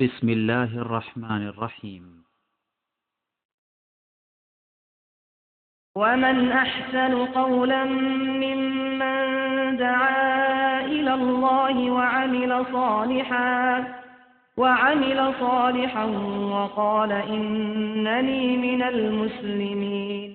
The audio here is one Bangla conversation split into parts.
بسم الله الرحمن الرحيم. ومن أحسن قولا ممن دعا إلى الله وعمل صالحا وقال إنني من المسلمين.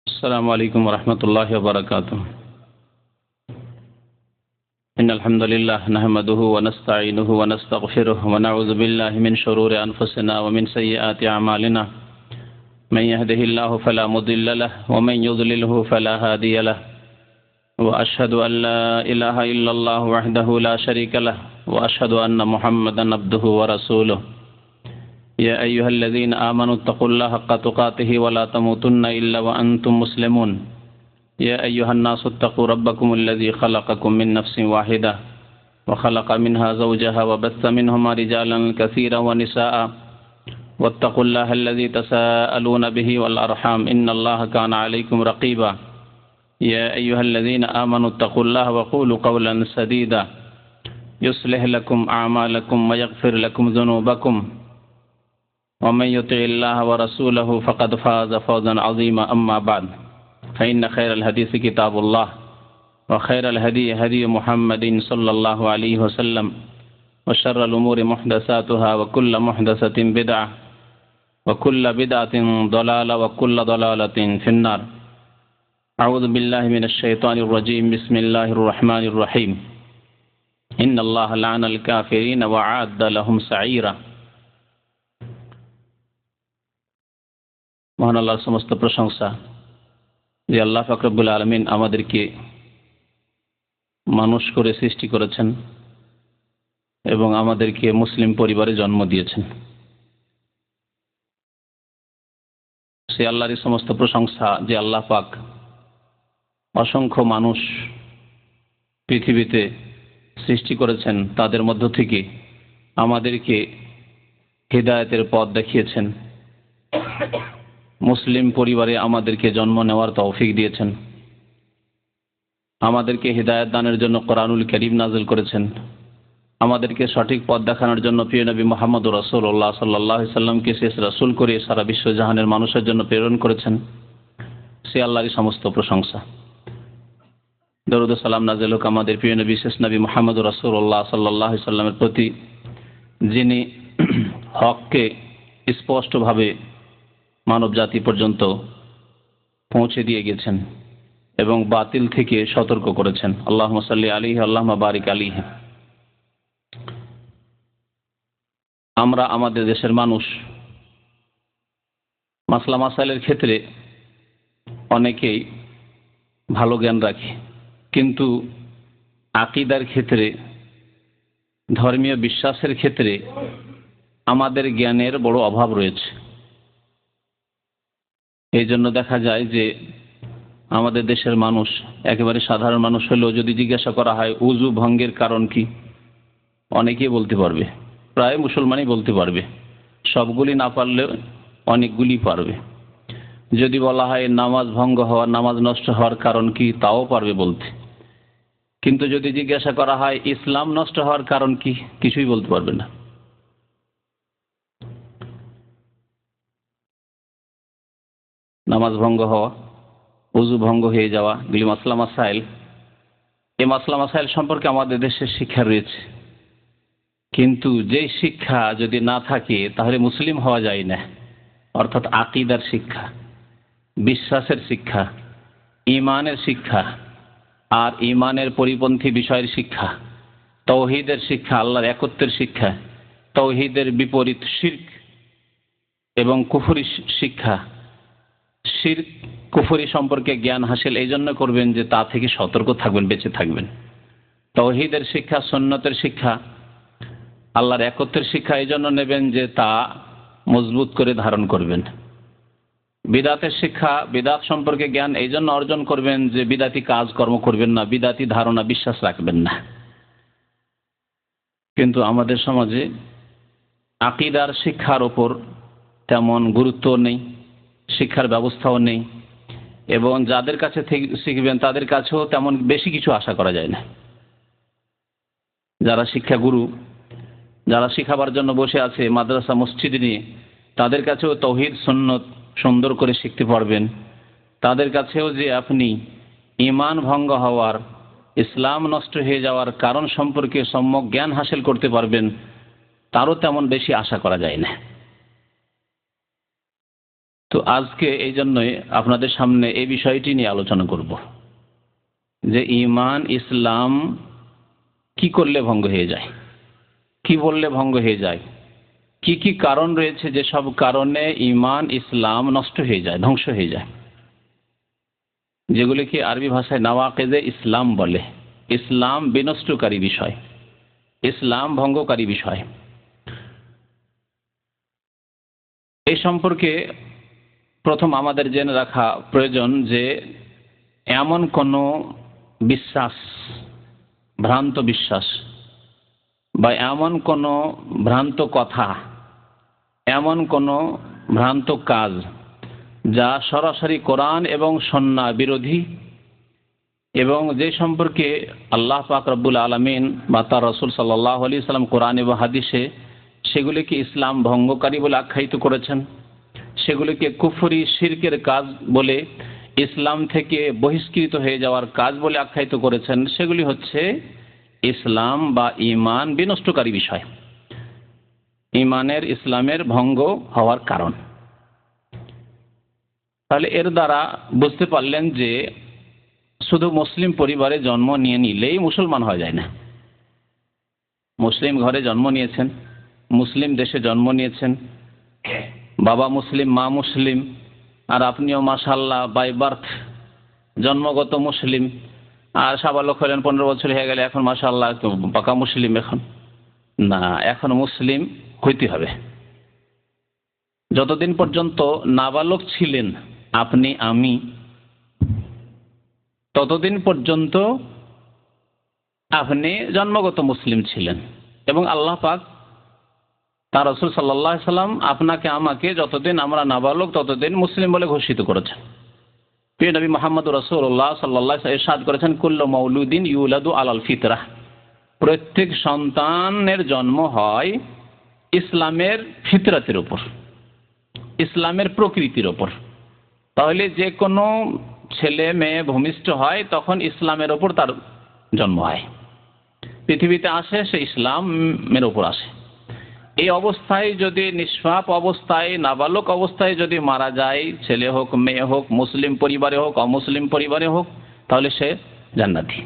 السلام عليكم ورحمة الله وبركاته. إن الحمد لله نحمده ونستعينه ونستغفره ونعوذ بالله من شرور أنفسنا ومن سيئات أعمالنا. من يهده الله فلا مضل له ومن يضلله فلا هادي له. وأشهد أن لا إله إلا الله وحده لا شريك له وأشهد أن محمدا عبده ورسوله. يا أيها الذين آمنوا اتقوا الله حق تقاته ولا تموتن إلا وأنتم مسلمون. يا أيها الناس اتقوا ربكم الذي خلقكم من نفس واحدة وخلق منها زوجها وبث منهما رجالا كثيرا ونساء واتقوا الله الذي تساءلون به والأرحام إن الله كان عليكم رقيبا. يا أيها الذين آمنوا اتقوا الله وقولوا قولا سديدا يصلح لكم أعمالكم ويغفر لكم ذنوبكم ومن يطع الله ورسوله فقد فاز فوزا عظيما. أما بعد فإن خير الحديث كتاب الله وخير الهدي هدي محمد صلى الله عليه وسلم وشر الأمور محدثاتها وكل محدثة بدعة وكل بدعة ضلالة وكل ضلالة في النار. أعوذ بالله من الشيطان الرجيم. بسم الله الرحمن الرحيم. إن الله لعن الكافرين وأعد لهم سعيرا. মহান আল্লাহর সমস্ত প্রশংসা যে আল্লাহ পাক রব্বুল আলামিন আমাদেরকে মানুষ করে সৃষ্টি করেছেন এবং আমাদেরকে মুসলিম পরিবারে জন্ম দিয়েছেন। সে আল্লাহরই সমস্ত প্রশংসা যে আল্লাহ পাক অসংখ্য মানুষ পৃথিবীতে সৃষ্টি করেছেন, তাদের মধ্য থেকে আমাদেরকে হিদায়াতের পথ দেখিয়েছেন, মুসলিম পরিবারে আমাদেরকে জন্ম নেওয়ার তৌফিক দিয়েছেন, আমাদেরকে হিদায়াত দানের জন্য কোরআনুল কারীম নাযিল করেছেন, আমাদেরকে সঠিক পথ দেখানোর জন্য প্রিয় নবী মুহাম্মদ রাসূলুল্লাহ সাল্লাল্লাহু আলাইহি সাল্লামকে শেষ রাসূল করে সারা বিশ্ব জাহানের মানুষের জন্য প্রেরণ করেছেন। সে আল্লাহরই সমস্ত প্রশংসা। দরুদ ও সালাম নাযিল হোক আমাদের প্রিয় নবী শেষ নবী মুহাম্মদ রাসূলুল্লাহ সাল্লাল্লাহু আলাইহি সাল্লামের প্রতি, যিনি হককে স্পষ্টভাবে মানব জাতি পর্যন্ত পৌঁছে দিয়ে গেছেন এবং বাতিল থেকে সতর্ক করেছেন। আল্লাহুম্মা সাল্লি আলাইহি আল্লাহুম্মা বারিক আলাইহি। আমরা আমাদের দেশের মানুষ মাসলা মাসাইলের ক্ষেত্রে অনেকেই ভালো জ্ঞান রাখি, কিন্তু আকীদার ক্ষেত্রে, ধর্মীয় বিশ্বাসের ক্ষেত্রে আমাদের জ্ঞানের বড় অভাব রয়েছে। এই জন্য দেখা যায় যে আমাদের দেশের মানুষ, একেবারে সাধারণ মানুষ হলেও যদি জিজ্ঞাসা করা হয় উযু ভঙ্গের কারণ কি, অনেকেই বলতে পারবে, প্রায় মুসলমানই বলতে পারবে, সবগুলি না পারলেও অনেকগুলি পারবে। যদি বলা হয় নামাজ ভঙ্গ হওয়ার, নামাজ নষ্ট হওয়ার কারণ কি, তাও পারবে বলতে। কিন্তু যদি জিজ্ঞাসা করা হয় ইসলাম নষ্ট হওয়ার কারণ কি, কিছুই বলতে পারবে না। নামাজ ভঙ্গ হওয়া, উযু ভঙ্গ হয়ে যাওয়া, এগুলি মাসলা মাসাইল। এই মাসলা মাসাইল সম্পর্কে আমাদের দেশে শিক্ষা রয়েছে, কিন্তু যে শিক্ষা যদি না থাকে তাহলে মুসলিম হওয়া যায় না। অর্থাৎ আকীদার শিক্ষা, বিশ্বাসের শিক্ষা, ঈমানের শিক্ষা, আর ঈমানের পরিপন্থী বিষয়ের শিক্ষা, তাওহীদের শিক্ষা, আল্লাহর একত্বের শিক্ষা, তাওহীদের বিপরীত শিরক এবং কুফরি শিক্ষা, শিরক কুফরি সম্পর্কে জ্ঞান হাসিল এই জন্য করবেন যে তা থেকে সতর্ক থাকবেন, বেঁচে থাকবেন। তাওহীদের শিক্ষা, সুন্নতের শিক্ষা, আল্লাহর একত্বের শিক্ষা এই জন্য নেবেন যে তা মজবুত করে ধারণ করবেন। বিদাতের শিক্ষা, বিদাত সম্পর্কে জ্ঞান এই জন্য অর্জন করবেন যে বিদাতি কাজ কর্ম করবেন না, বিদাতি ধারণা বিশ্বাস রাখবেন না। কিন্তু আমাদের সমাজে আকীদার শিক্ষার ওপর তেমন গুরুত্ব নেই, শিক্ষার ব্যবস্থাও নেই, এবং যাদের কাছে শিখবেন তাদের কাছেও তেমন বেশি কিছু আশা করা যায় না। যারা শিক্ষাগুরু, যারা শিখাবার জন্য বসে আছে মাদ্রাসা মসজিদ নিয়ে, তাদের কাছেও তাওহীদ সুন্নত সুন্দর করে শিখতে পারবেন। তাদের কাছেও যে আপনি ঈমান ভঙ্গ হওয়ার, ইসলাম নষ্ট হয়ে যাওয়ার কারণ সম্পর্কে সম্যক জ্ঞান হাসিল করতে পারবেন, তারও তেমন বেশি আশা করা যায় না। তো আজকে এই জন্যই আপনাদের সামনে এই বিষয়টি নিয়ে আলোচনা করব যে ঈমান ইসলাম কি করলে ভঙ্গ হয়ে যায়, কি বললে ভঙ্গ হয়ে যায়, কি কি কারণ রয়েছে যে সব কারণে ঈমান ইসলাম নষ্ট হয়ে যায়, ধ্বংস হয়ে যায়, যেগুলিকে আরবি ভাষায় নাওয়াকিদে ইসলাম বলে। ইসলাম বিনষ্টকারী বিষয়, ইসলাম ভঙ্গকারী বিষয়। এই সম্পর্কে প্রথম আমাদের জেনে রাখা প্রয়োজন যে এমন কোনো বিশ্বাস, ভ্রান্ত বিশ্বাস বা এমন কোনো ভ্রান্ত কথা, এমন কোনো ভ্রান্ত কাজ যা সরাসরি কোরআন এবং সুন্নাহ বিরোধী, এবং যে সম্পর্কে আল্লাহ পাক রব্বুল আলামিন বা তার রাসূল সাল্লাল্লাহু আলাইহি সাল্লাম কোরআন এবং হাদিসে সেগুলিকে ইসলাম ভঙ্গকারী বলে আখ্যায়িত করেছেন, সেগুলিকে কুফরি শিরকের কাজ বলে, ইসলাম থেকে বহিষ্কৃত হয়ে যাওয়ার কাজ বলে আখ্যায়িত করেছেন, সেগুলি হচ্ছে ইসলাম বা ঈমান বিনষ্টকারী বিষয়, ঈমানের ইসলামের ভঙ্গ হওয়ার কারণ। তাহলে এর দ্বারা বুঝতে পারলেন যে শুধু মুসলিম পরিবারে জন্ম নিয়ে নিলেই মুসলমান হওয়া যায় না। মুসলিম ঘরে জন্ম নিয়েছেন, মুসলিম দেশে জন্ম নিয়েছেন, বাবা মুসলিম, মা মুসলিম, আর আপনিও মাশাআল্লাহ বাই বার্থ জন্মগত মুসলিম, আর সাবালক হলেন 15 বছর হয়ে গেলে এখন মাশাআল্লাহ পাকা মুসলিম। এখন না, এখন মুসলিম হইতে হবে। যতদিন পর্যন্ত নাবালক ছিলেন আপনি, আমি, ততদিন পর্যন্ত আপনি জন্মগত মুসলিম ছিলেন, এবং আল্লাহ পাক তার রাসূল সাল্লাল্লাহু আলাইহি সাল্লাম আপনাকে আমাকে যতদিন আমরা নাবালক ততদিন মুসলিম বলে ঘোষিত করেছেন। প্রিয় নবী মুহাম্মদ রাসূলুল্লাহ সাল্লাল্লাহু আলাইহি ওয়াসাল্লাম ইরশাদ করেছেন, কুল্লু মাউলুদিন ইউলাদু আলাল ফিতরাহ, প্রত্যেক সন্তানের জন্ম হয় ইসলামের ফিতরাতের উপর, ইসলামের প্রকৃতির উপর। তাহলে যে কোনো ছেলে মেয়ে ভূমিষ্ঠ হয় তখন ইসলামের ওপর তার জন্ম হয়, পৃথিবীতে আসে সে ইসলামের উপর আসে। এই অবস্থায় যদি নিষ্পাপ অবস্থায়, নাবালক অবস্থায় যদি মারা যায়, ছেলে হোক মেয়ে হোক, মুসলিম পরিবারে হোক অমুসলিম পরিবারে হোক, তাহলে সে জান্নাতি।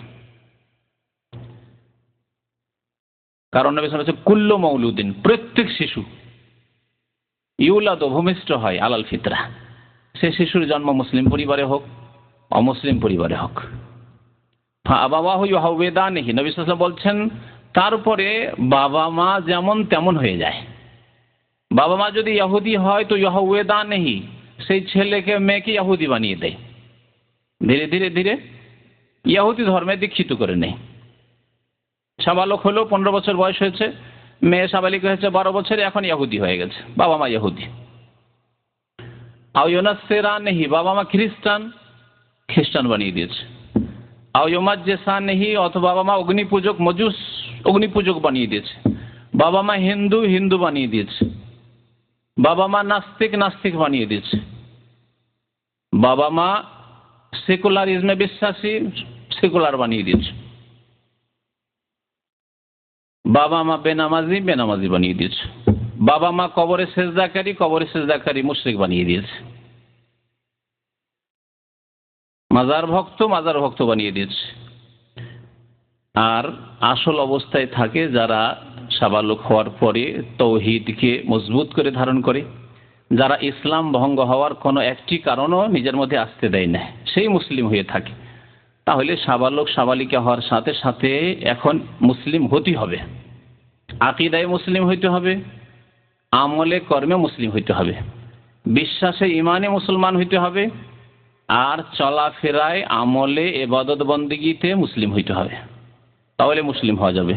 কারণ নবী সাল্লাল্লাহু আলাইহি ওয়াসাল্লাম কুল্লু মাউলুদিন, প্রত্যেক শিশু, ইউলাদ ভূমিষ্ঠ হয় আলাল ফিতরা, সে শিশুর জন্ম মুসলিম পরিবারে হোক অমুসলিম পরিবারে হোক। আবাওয়াহু ইউহাউবিদানিহি, নবী সাল্লাল্লাহু আলাইহি ওয়াসাল্লাম বলছেন তারপরে বাবা মা যেমন তেমন হয়ে যায়। বাবা মা যদি ইহুদি হয় তো ইউহাউবিদানিহি, সেই ছেলেকে মেয়েকে ইহুদি বানিয়ে দেয়, ধীরে ধীরে ধীরে ইহুদি ধর্মে দীক্ষিত করে নেয়। সাবালক হলো 15 বছর বয়স হয়েছে, মেয়ে সাবালিক হয়েছে 12 বছরে, এখন ইহুদি হয়ে গেছে, বাবা মা ইহুদি। আও ইউনাসসিরানিহি, বাবা মা খ্রিস্টান বানিয়ে দিয়েছে। আও ইউমাজ্জিসানিহি, অথবা বাবা মা অগ্নিপূজক মজুস অগ্নিপূজক বানিয়ে দিয়েছে। বাবা মা হিন্দু বানিয়ে দিয়েছে। বাবা মা নাস্তিক বানিয়ে দিয়েছে। বাবা মা সেকুলারিজমে বিশ্বাসী, সেকুলার বানিয়ে দিয়েছে। বাবা মা বেনামাজি বানিয়ে দিয়েছে। বাবা মা কবরে সেজদাকারী মুশরিক বানিয়ে দিয়েছে। মাজার ভক্ত বানিয়ে দিয়েছে। আর আসল অবস্থায় থাকে যারা সাবালক হওয়ার পরে তাওহীদকে মজবুত করে ধারণ করে, যারা ইসলাম ভঙ্গ হওয়ার কোনো একটি কারণও নিজের মধ্যে আসতে দেয় না, সেই মুসলিম হয়ে থাকে। তাহলে সাবালক সাবালিকা হওয়ার সাথে সাথে এখন মুসলিম হতে হবে, আকীদায় মুসলিম হইতে হবে, আমলে কর্মে মুসলিম হইতে হবে, বিশ্বাসে ঈমানে মুসলমান হইতে হবে, আর চলাফেরায় আমলে ইবাদত বন্দেগীতে মুসলিম হইতে হবে। তাহলে মুসলিম হওয়া যাবে।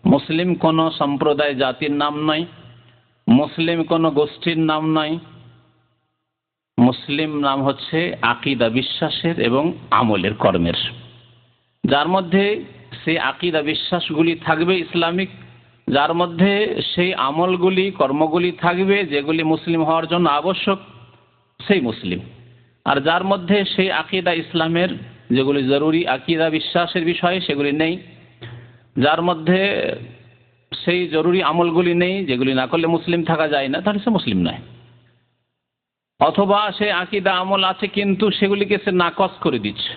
মুসলিম কোনো সম্প্রদায় জাতির নাম নয়, মুসলিম কোনো গোষ্ঠীর নাম নয়। মুসলিম নাম হচ্ছে আকীদা, বিশ্বাসের এবং আমলের, কর্মের। যার মধ্যে সেই আকীদা বিশ্বাসগুলি থাকবে ইসলামিক, যার মধ্যে সেই আমলগুলি, কর্মগুলি থাকবে যেগুলি মুসলিম হওয়ার জন্য আবশ্যক, সেই মুসলিম। আর যার মধ্যে সেই আকীদা ইসলামের যেগুলি জরুরি আকীদা বিশ্বাসের বিষয়ে সেগুলি নেই, যার মধ্যে সেই জরুরি আমলগুলি নেই যেগুলি না করলে মুসলিম থাকা যায় না, তাহলে সে মুসলিম নয়। অথবা সে আকীদা আমল আছে কিন্তু সেগুলিকে সে নাকচ করে দিচ্ছে,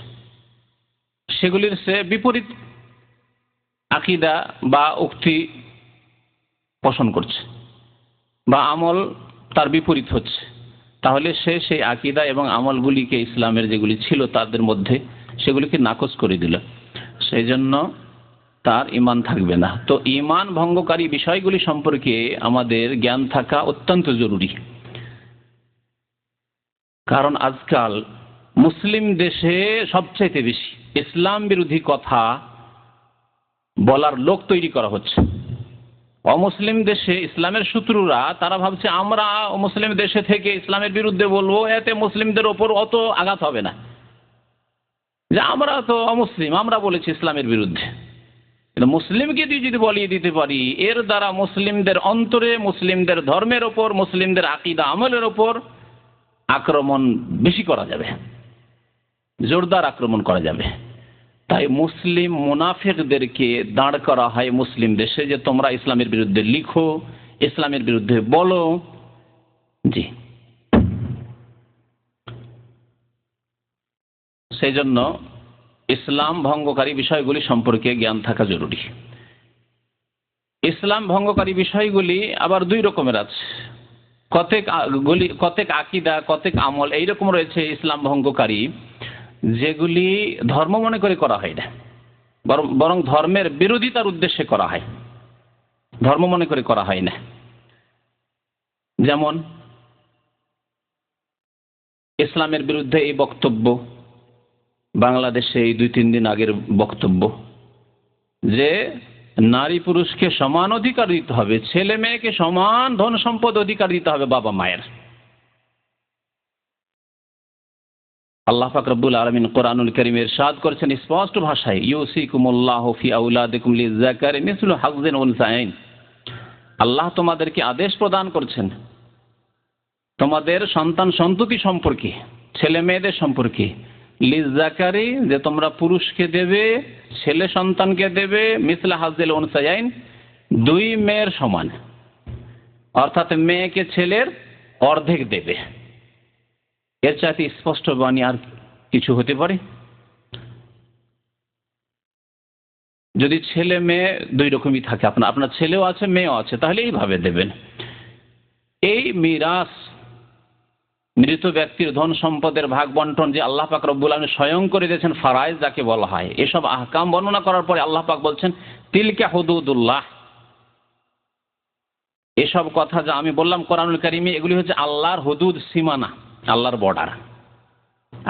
সেগুলির সে বিপরীত আকীদা বা উক্তি পোষণ করছে বা আমল তার বিপরীত হচ্ছে, তাহলে সে সেই আকীদা এবং আমলগুলিকে, ইসলামের যেগুলি ছিল তাদের মধ্যে, সেগুলিকে নাকচ করে দিল। সেই জন্য তার ঈমান থাকবে না। তো ঈমান ভঙ্গকারী বিষয়গুলি সম্পর্কে আমাদের জ্ঞান থাকা অত্যন্ত জরুরি। কারণ আজকাল মুসলিম দেশে সবচাইতে বেশি ইসলাম বিরোধী কথা বলার লোক তৈরি করা হচ্ছে। অমুসলিম দেশে ইসলামের শত্রুরা তারা ভাবছে আমরা মুসলিম দেশে থেকে ইসলামের বিরুদ্ধে বলবো, এতে মুসলিমদের ওপর অত আঘাত হবে না, যে আমরা তো অমুসলিম, আমরা বলেছি ইসলামের বিরুদ্ধে। মুসলিমকে যদি বলিয়ে দিতে পারি, এর দ্বারা মুসলিমদের অন্তরে, মুসলিমদের ধর্মের ওপর, মুসলিমদের আকীদা আমলের ওপর আক্রমণ বেশি করা যাবে, জোরদার আক্রমণ করা যাবে। তাই মুসলিম মুনাফিকদেরকে দাঁড় করা হয় মুসলিম দেশে, যে তোমরা ইসলামের বিরুদ্ধে লিখো, ইসলামের বিরুদ্ধে বলো। জি, সেই জন্য ইসলাম ভঙ্গকারী বিষয়গুলি সম্পর্কে জ্ঞান থাকা জরুরি। ইসলাম ভঙ্গকারী বিষয়গুলি আবার দুই রকমের আছে, কতেক আকীদা, কতেক আমল এইরকম রয়েছে ইসলাম ভঙ্গকারী, যেগুলি ধর্ম মনে করে করা হয় না, বরং ধর্মের বিরোধিতার উদ্দেশ্যে করা হয়, ধর্ম মনে করে করা হয় না। যেমন ইসলামের বিরুদ্ধে এই বক্তব্য, বাংলাদেশে এই 2-3 দিন আগের বক্তব্য, যে নারী পুরুষকে সমান অধিকার দিতে হবে, ছেলে মেয়েকে সমান ধন সম্পদ অধিকার দিতে হবে বাবা মায়ের। আল্লাহ পাক রব্বুল আলামিন কোরআনুল কারীমে ইরশাদ করেছেন স্পষ্ট ভাষায়, ইউসিকুমুল্লাহু ফি আওলাদিকুম লিযাকারি মিসলু হাযযিল উনসায়াইন। আল্লাহ তোমাদেরকে আদেশ প্রদান করছেন তোমাদের সন্তান সন্ততি সম্পর্কে, ছেলে মেয়েদের সম্পর্কে, লিযাকারি, যে তোমরা পুরুষকে দেবে, ছেলে সন্তানকে দেবে, মিসলা হাযযিল উনসায়াইন, 2 মেয়ের সমান, অর্থাৎ মেয়েকে ছেলের অর্ধেক দেবে। এর চাইতে স্পষ্ট বাণী আর কিছু হতে পারে? যদি ছেলে মেয়ে 2 রকমই থাকে, আপনার ছেলেও আছে মেয়েও আছে, তাহলে এইভাবে দেবেন। এই মিরাস, মৃত ব্যক্তির ধন সম্পদের ভাগ বন্টন যে আল্লাহ পাক রব্বুল আলামিন স্বয়ং করে দিয়েছেন, ফারায়েজ যাকে বলা হয়, এসব আহকাম বর্ণনা করার পরে আল্লাহ পাক বলছেন তিলকা হুদুদুল্লাহ। এসব কথা যা আমি বললাম কোরআনুল কারীমে, এগুলি হচ্ছে আল্লাহর হুদুদ, সীমানা, আল্লাহর বর্ডার।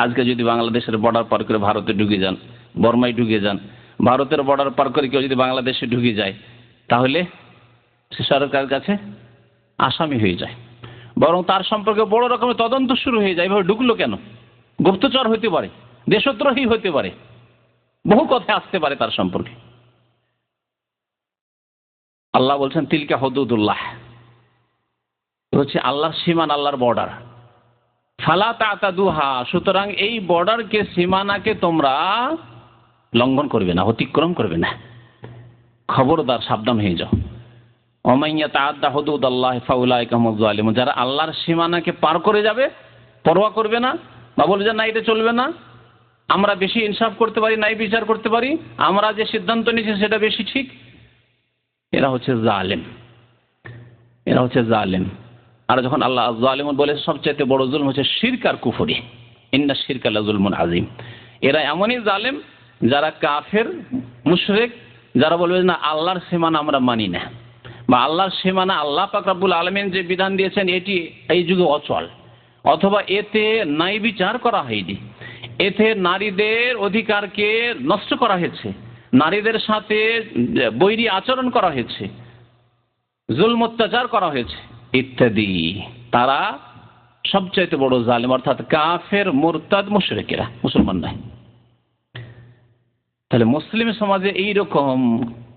আজকে যদি বাংলাদেশের বর্ডার পার করে ভারতে ঢুকে যান, বর্মায় ঢুকে যান, ভারতের বর্ডার পার করে কেউ যদি বাংলাদেশে ঢুকে যায়, তাহলে সে সরকারের কাছে আসামি হয়ে যায়, বরং তার সম্পর্কে বড় রকমের তদন্ত শুরু হয়ে যায়। এভাবে ঢুকলো কেন? গুপ্তচর হইতে পারে, দেশদ্রোহী হইতে পারে, বহু কথা আসতে পারে তার সম্পর্কে। আল্লাহ বলছেন তিলকা হুদুদুল্লাহ, হচ্ছে আল্লাহর সীমানা, আল্লাহর বর্ডার। ফালা তাতাদুহা, সুতরাং এই বর্ডারকে, সীমানাকে তোমরা লঙ্ঘন করবে না, অতিক্রম করবে না, খবরদার, সাবধান হয়ে যাও। ওমান ইয়াতাআদ্দা হুদুদাল্লাহি ফাউলাইকা হুমুয যালিমুন, যারা আল্লাহর সীমানাকে পার করে যাবে, পরোয়া করবে না, বা বলবে যে না এটা চলবে না, আমরা বেশি ইনসাফ করতে পারি, নাই বিচার করতে পারি, আমরা যে সিদ্ধান্ত নিয়েছি সেটা বেশি ঠিক, এরা হচ্ছে জালেম, এরা হচ্ছে জালেম। আর যখন আল্লাহ যালিমুন বলে, সবচেয়ে বড় জুলম হচ্ছে শিরক আর কুফরি, ইন্নাশ শিরকা লাযুলমুন আযীম। এরা এমনই জালেম যারা কাফের, মুশরিক, যারা বলবে না আল্লাহর সীমানা আমরা মানি না, বা আল্লাহর সীমানা, আল্লাহ পাক রব্বুল আলামিন যে বিধান দিয়েছেন এটি এই যুগে অচল, অথবা এতে ন্যায় বিচার করা হয়নি, এতে নারীদের অধিকারকে নষ্ট করা হয়েছে, নারীদের সাথে বৈরী আচরণ করা হয়েছে, জুলম অত্যাচার করা হয়েছে ইত্যাদি। তারা সবচাইতে বড় জালেম, অর্থাৎ কাফের, মুরতাদ, মুশরিকেরা, মুসলমান নয়। তাহলে মুসলিম সমাজে এইরকম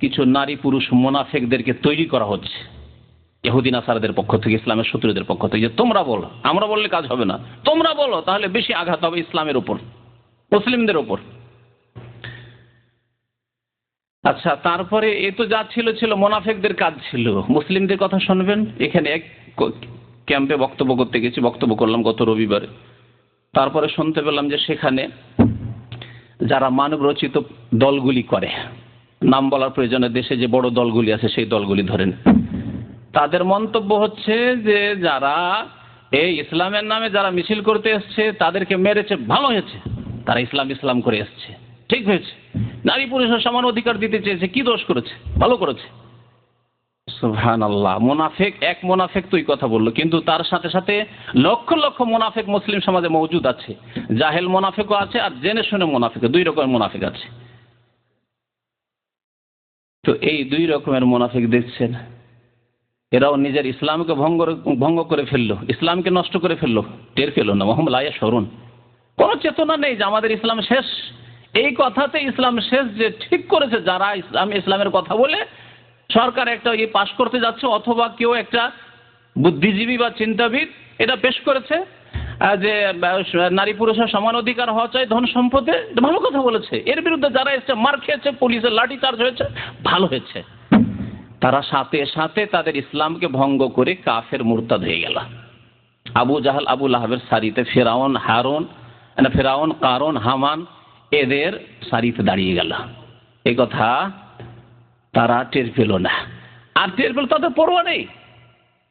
কিছু নারী পুরুষ মুনাফিকদেরকে তৈরি করা হচ্ছে ইহুদি নাসারাদের পক্ষ থেকে, ইসলামের শত্রুদের পক্ষ থেকে, যে তোমরা বলো, আমরা বললে কাজ হবে না, তোমরা বলো, তাহলে বেশি আঘাত হবে ইসলামের উপর, মুসলিমদের উপর। আচ্ছা, তারপরে এ তো যা ছিল মুনাফিকদের কাজ ছিল। মুসলিমদের কথা শুনবেন। এখানে এক ক্যাম্পে বক্তব্য করতে গেছি, বক্তব্য করলাম গত রবিবারে। তারপরে শুনতে পেলাম যে সেখানে যারা মানব রচিত দলগুলি করে, নাম বলার প্রয়োজনে, দেশে যে বড় দলগুলি আছে সেই দলগুলি ধরেন, তাদের মন্তব্য হচ্ছে যে যারা এই ইসলামের নামে যারা মিছিল করতে এসছে তাদেরকে মেরেছে, ভালো হয়েছে, তারা ইসলাম করে এসছে, ঠিক হয়েছে, নারী পুরুষের সমান অধিকার দিতে চেয়েছে, কি দোষ করেছে, ভালো করেছে। সুবহানাল্লাহ। মুনাফিক, এক মুনাফিক তো এই কথা বললো, কিন্তু তার সাথে সাথে লক্ষ লক্ষ মুনাফিক মুসলিম সমাজে মওজুদ আছে। জাহেল মুনাফিকও আছে আর জেনে শুনে মুনাফিক, দুই রকমের মুনাফিক আছে। তো এই দুই রকমের মুনাফিক দেখছেন, এরাও নিজের ইসলামকে ভঙ্গ করে ফেললো, ইসলামকে নষ্ট করে ফেললো, টের পেল না। ওয়াহুম লা ইয়াশউরুন। কোনো চেতনা নেই যে আমাদের ইসলাম শেষ। এই কথাতে ইসলাম শেষ যে ঠিক করেছে যারা ইসলামের কথা বলে সরকার একটা পাশ করতে যাচ্ছে, অথবা কেউ একটা বুদ্ধিজীবী বা চিন্তাবিদ এটা পেশ করেছে যে নারী পুরুষের সমান অধিকার হওয়া চাই ধন সম্পদে, ভালো কথা বলেছে। এর বিরুদ্ধে যারা এসছে, মার খেয়েছে, পুলিশের লাঠি চার্জ হয়েছে, ভালো হয়েছে। তারা সাথে সাথে তাদের ইসলামকে ভঙ্গ করে কাফের মুরতাদ হয়ে গেল। আবু জাহাল, আবু লাহাবের সারিতে ফেরাউন, কারুন, হামান এদের সারিতে দাঁড়িয়ে গেল। এই কথা তারা টের পেল না। আর টের পেল, তাদের পরোয়া নেই।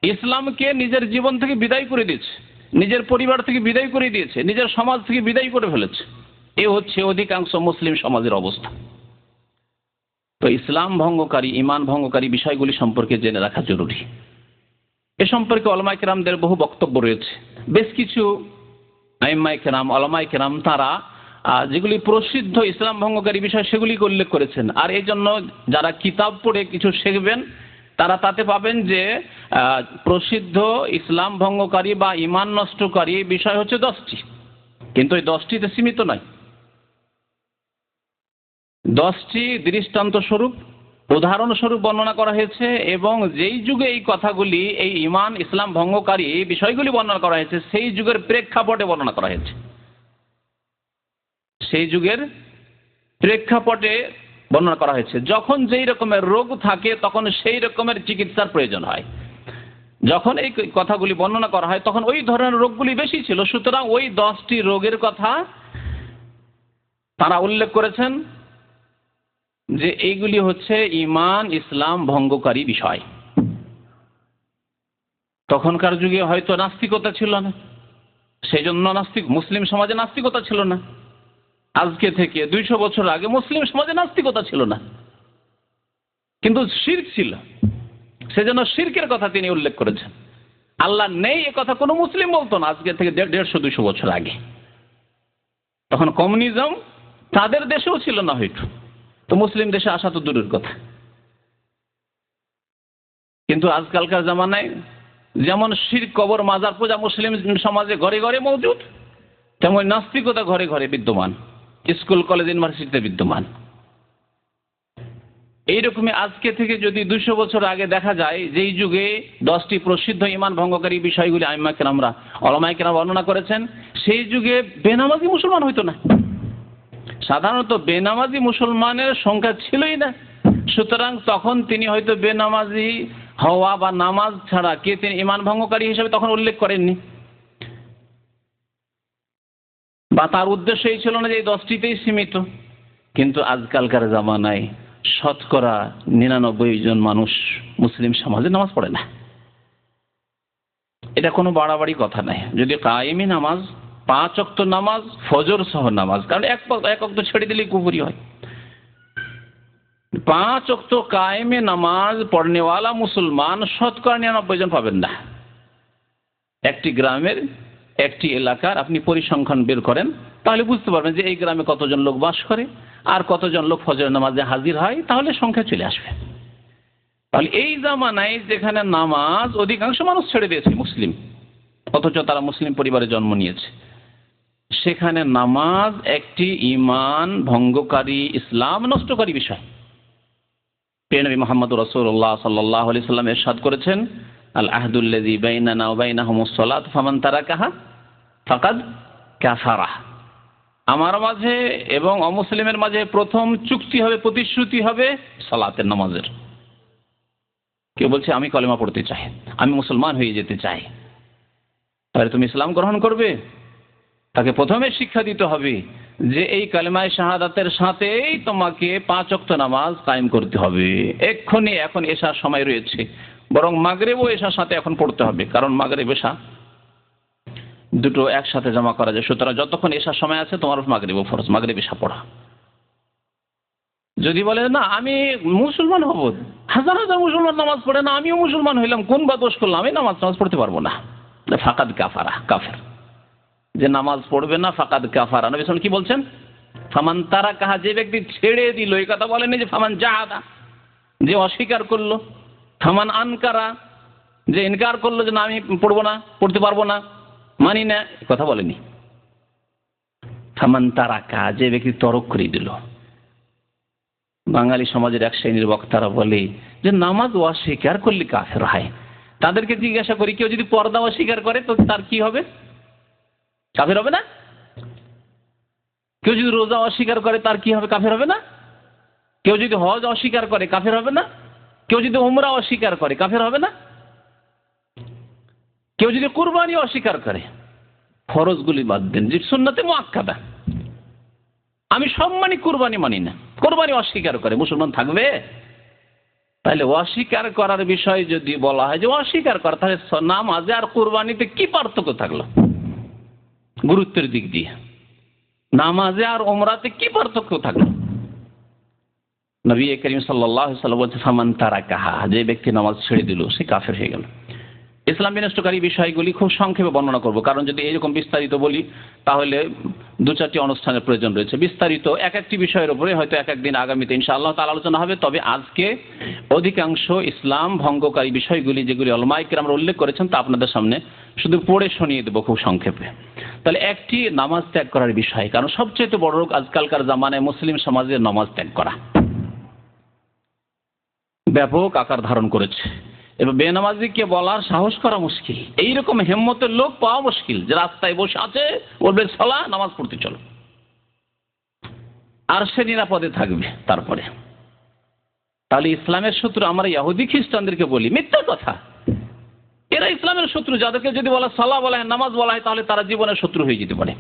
ইসলামকে নিজের জীবন থেকে বিদায় করে দিয়েছে, নিজের পরিবার থেকে বিদায় করে দিয়েছে, নিজের সমাজ থেকে বিদায় করে ফেলেছে। এ হচ্ছে অধিকাংশ মুসলিম সমাজের অবস্থা। তো ইসলাম ভঙ্গকারী, ইমান ভঙ্গকারী বিষয়গুলি সম্পর্কে জেনে রাখা জরুরি। এ সম্পর্কে উলামায়ে কেরামদের বহু বক্তব্য রয়েছে। বেশ কিছু আইম্মায়ে কেরাম, উলামায়ে কেরাম তারা যেগুলি প্রসিদ্ধ ইসলাম ভঙ্গকারী বিষয় সেগুলিকে উল্লেখ করেছেন। আর এই জন্য যারা কিতাব পড়ে কিছু শিখবেন তারা তাতে পাবেন যে প্রসিদ্ধ ইসলাম ভঙ্গকারী বা ইমান নষ্টকারী বিষয় হচ্ছে 10টি, কিন্তু এই 10টিতে সীমিত নয়। 10টি দৃষ্টান্ত স্বরূপ, উদাহরণস্বরূপ বর্ণনা করা হয়েছে, এবং যেই যুগে এই কথাগুলি, এই ইমান ইসলাম ভঙ্গকারী বিষয়গুলি বর্ণনা করা হয়েছে সেই যুগের প্রেক্ষাপটে বর্ণনা করা হয়েছে। সেই যুগের প্রেক্ষাপটে বর্ণনা করা হয়েছে। যখন যেই রকমের রোগ থাকে তখন সেই রকমের চিকিৎসার প্রয়োজন হয়। যখন এই কথাগুলি বর্ণনা করা হয় তখন ওই ধরনের রোগগুলি বেশি ছিল, সুতরাং ওই 10টি রোগের কথা তারা উল্লেখ করেছেন যে এইগুলি হচ্ছে ইমান ইসলাম ভঙ্গকারী বিষয়। তখনকার যুগে হয়তো নাস্তিকতা ছিল না, সেই জন্য মুসলিম সমাজে নাস্তিকতা ছিল না। আজকে থেকে 200 বছর আগে মুসলিম সমাজে নাস্তিকতা ছিল না, কিন্তু শিরক ছিল, সেজন্য শিরকের কথা তিনি উল্লেখ করেছেন। আল্লাহ নেই এ কথা কোনো মুসলিম বলতো না আজকে থেকে 150-200 বছর আগে। তখন কমিউনিজম তাদের দেশেও ছিল না হয়তো, তো মুসলিম দেশে আসা তো দূরের কথা। কিন্তু আজকালকার জামানায় যেমন শিরক, কবর, মাজার পূজা মুসলিম সমাজে ঘরে ঘরে মজুদ, তেমন নাস্তিকতা ঘরে ঘরে বিদ্যমান, স্কুল কলেজ ইউনিভার্সিটিতে বিদ্যমান। এইরকমই আজকে থেকে যদি 200 বছর আগে দেখা যায়, যেই যুগে 10টি প্রসিদ্ধ ইমান ভঙ্গকারী বিষয়গুলি আইম্মায়ে কেরামরা, উলামায়ে কেরাম বর্ণনা করেছেন, সেই যুগে বেনামাজি মুসলমান হইতো না। সাধারণত বেনামাজি মুসলমানের সংখ্যা ছিলই না। সুতরাং তখন তিনি হয়তো বেনামাজি হওয়া বা নামাজ ছাড়া কে তিনি ইমান ভঙ্গকারী হিসেবে তখন উল্লেখ করেননি, বা তার উদ্দেশ্য এই ছিল না যে এই 10টিতেই সীমিত। কিন্তু আজকালকার জামানায় শতকরা 99 জন মানুষ মুসলিম সমাজে নামাজ পড়ে না। এটা কোনো বাড়াবাড়ি কথা নাই। যদি কায়েমি নামাজ, 5 ওয়াক্ত নামাজ, ফজর সহ নামাজ, কারণ এক ওয়াক্ত ছেড়ে দিলেই কুফরি হয়। 5 ওয়াক্ত কায়েমে নামাজ পড়নেওয়ালা মুসলমান শতকরা 99 জন পাবেন না। একটি গ্রামের, একটি এলাকার আপনি পরিসংখ্যান বের করেন, তাহলে বুঝতে পারবেন যে এই গ্রামে কতজন লোক বাস করে আর কতজন লোক ফজরের নামাজে হাজির হয়, তাহলে সংখ্যা চলে আসবে। তাহলে এই জামানায় যেখানে নামাজ অধিকাংশ মানুষ ছেড়ে দিয়েছে মুসলিম, অথচ তারা মুসলিম পরিবারে জন্ম নিয়েছে, সেখানে নামাজ একটি ঈমান ভঙ্গকারী, ইসলাম নষ্টকারী বিষয়। প্রিয় নবী মুহাম্মদ রাসূলুল্লাহ সাল্লাল্লাহু আলাইহি সাল্লাম ইরশাদ করেছেন, আল আহদুল্লাযী বাইনানা ওয়া বাইনাহুমুস সালাত ফামান তারাকাহা ফাকাদ কাফারা। আমার মাঝে এবং অমুসলিমের মাঝে প্রথম চুক্তি হবে, প্রতিশ্রুতি হবে সালাতের, নামাজের। কেউ বলছে আমি কলেমা পড়তে চাই, আমি মুসলমান হয়ে যেতে চাই, তাহলে তুমি ইসলাম গ্রহণ করবে, তাকে প্রথমে শিক্ষা দিতে হবে যে এই কালেমায়ে শাহাদাতের সাথেই তোমাকে 5 ওয়াক্ত নামাজ কায়েম করতে হবে। এক্ষুনি, এখন এশার সময় রয়েছে, বরং মাগরিব ও এশার সাথে এখন পড়তে হবে, কারণ মাগরিব এশা দুটো একসাথে জমা করা যায়। সুতরাং যতক্ষণ এশার সময় আছে তোমার মাগরিব ও ফরজ, মাগরিব এশা পড়া। যদি বলে না আমি মুসলমান হব, হাজার হাজার মুসলমান নামাজ পড়ে না, আমিও মুসলমান হইলাম, কোন বা দোষ করলাম, আমি নামাজ পড়তে পারবো না, ফাকাদ কাফারা, কাফের। যে নামাজ পড়বে না ফাকাদ কাফারা। নবী সাল্লাল্লাহু আলাইহি ওয়াসাল্লাম কি বলছেন? ফামান তারাকাহা, যে ব্যক্তি ছেড়ে দিল, এই কথা বলেনি যে ফামান জাহাদা, যে অস্বীকার করলো, ফামান আনকারা, যে ইনকার করলো যে না আমি পড়বো না, পড়তে পারবো না, মানি না, এই কথা বলেনি। ফামান তারাকা, যে ব্যক্তি তরক করে দিল। বাঙালি সমাজের এক শ্রেণীর বক্তারা বলে যে নামাজ অস্বীকার করলে কাফের হয়। তাদেরকে জিজ্ঞাসা করি, কেউ যদি পর্দা অস্বীকার করে তো তার কি হবে? কাফের হবে না? কেউ যদি রোজা অস্বীকার করে তার কি হবে? কাফের হবে না? কেউ যদি হজ অস্বীকার করে কাফের হবে না? কেউ যদি উমরা অস্বীকার করে কাফের হবে না? কেউ যদি কুরবানি অস্বীকার করে, ফরজগুলি বাদ দেন, যে সুন্নতে মুআক্কাদা, আমি সব মানি, কুরবানি মানি না, কুরবানি অস্বীকার করে, মুসলমান থাকবে? তাহলে অস্বীকার করার বিষয় যদি বলা হয় যে অস্বীকার করা, তাহলে নামাজে আর কুরবানিতে কি পার্থক্য থাকলো গুরুত্বের দিক দিয়ে? নামাজে আর উমরাতে কি পার্থক্য থাকলো? নবী করিম সাল্লাল্লাহু আলাইহি ওয়াসাল্লাম বলছেন ফামান তারাকাহা, যে ব্যক্তি নামাজ ছেড়ে দিল সে কাফের হয়ে গেল। ইসলাম বিনষ্টকারী বিষয়গুলি খুব সংক্ষেপে বর্ণনা করব, কারণ যদি এরকম বিস্তারিত বলি তাহলে 2-4টি অনুষ্ঠানের প্রয়োজন রয়েছে। বিস্তারিত এক একটি বিষয়ের উপরে হয়তো এক একদিন আগামীতে ইনশাআল্লাহ তাআলা আলোচনা হবে। তবে আজকে অধিকাংশ ইসলাম ভঙ্গকারী বিষয়গুলি যেগুলি উলামায়ে কেরামরা উল্লেখ করেছেন তা আপনাদের সামনে শুধু পড়ে শুনিয়ে দেবো খুব সংক্ষেপে। তাহলে একটি নামাজ ত্যাগ করার বিষয়, কারণ সবচেয়ে বড় রোগ আজকালকার জামানায় মুসলিম সমাজের নামাজ ত্যাগ করা ব্যাপক আকার ধারণ করেছে। এবার বেনামাজিকে বলার সাহস করা মুশকিল, এইরকম হিম্মতের লোক পাওয়া মুশকিল যে রাস্তায় বসে আছে, বলবে সালাহ, নামাজ পড়তে চলো, আর সে নিরাপদে থাকবে। তারপরে তাহলে ইসলামের শত্রু আমরা ইহুদি খ্রিস্টানদেরকে বলি, মিথ্যা কথা, এরা ইসলামের শত্রু। যাদেরকে যদি বলা সালাহ বলা হয়, নামাজ বলা হয়, তাহলে তারা জীবনের শত্রু হয়ে যেতে পারে।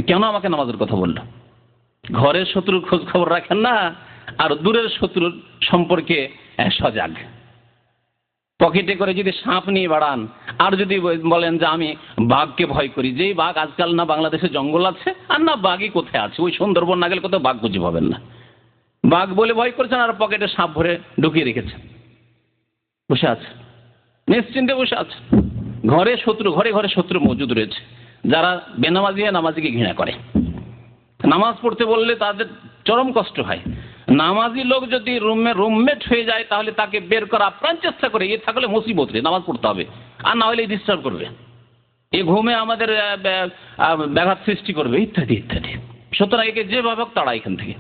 কেন আমাকে নামাজের কথা বললো? ঘরের শত্রুর খোঁজ খবর রাখেন না, আর দূরের শত্রুর সম্পর্কে সজাগ। পকেটে করে যদি সাপ নিয়ে বাড়ান, আর যদি বলেন যে আমি বাঘকে ভয় করি, যেই বাঘ আজকাল না বাংলাদেশে জঙ্গল আছে, আর না বাঘই কোথায় আছে, ওই সুন্দরবন না গেলে কোথাও বাঘ খুঁজে পাবেন না। বাঘ বলে ভয় করছেন আর পকেটে সাপ ভরে ঢুকিয়ে রেখেছেন, বসে আছে নিশ্চিন্তে বসে আছে। ঘরে শত্রু, ঘরে ঘরে শত্রু মজুদ রয়েছে, যারা বেনামাজি নামাজিকে ঘৃণা করে। নামাজ পড়তে বললে তাদের চরম কষ্ট হয়। নামাজি লোক যদি রুমমেট হয়ে যায় তাহলে তাকে বের করা আপ্রাণ চেষ্টা করে, এ থাকলে মুসিবত রে, নামাজ পড়তে হবে, আর না হলে ডিস্টার্ব করবে, এ ঘুমে আমাদের ব্যাঘাত সৃষ্টি করবে, ইত্যাদি ইত্যাদি। সুতরাং একে যেভাবে হোক তাড়া এখান থেকে।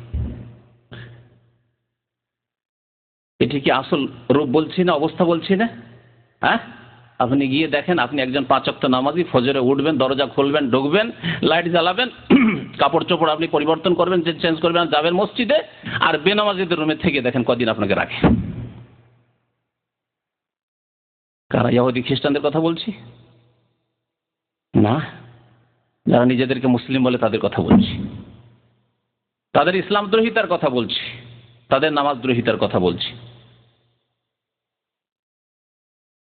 এটি কি আসল রূপ বলছি না, অবস্থা বলছি না? হ্যাঁ, আপনি গিয়ে দেখেন, আপনি একজন 5 ওয়াক্ত নামাজি, ফজরে উঠবেন, দরজা খুলবেন, ঢুকবেন, লাইট জ্বালাবেন, কাপড় চোপড় আপনি পরিবর্তন করবেন, চেঞ্জ করবেন, যাবেন মসজিদে, আর বেনামাজিদের রুমে থেকে দেখেন কদিন আপনাকে রাখে। কারা? ইহুদি খ্রিস্টানদের কথা বলছি না, যারা নিজেদেরকে মুসলিম বলে তাদের কথা বলছি, তাদের ইসলাম দ্রোহিতার কথা বলছি, তাদের নামাজ দ্রোহিতার কথা বলছি।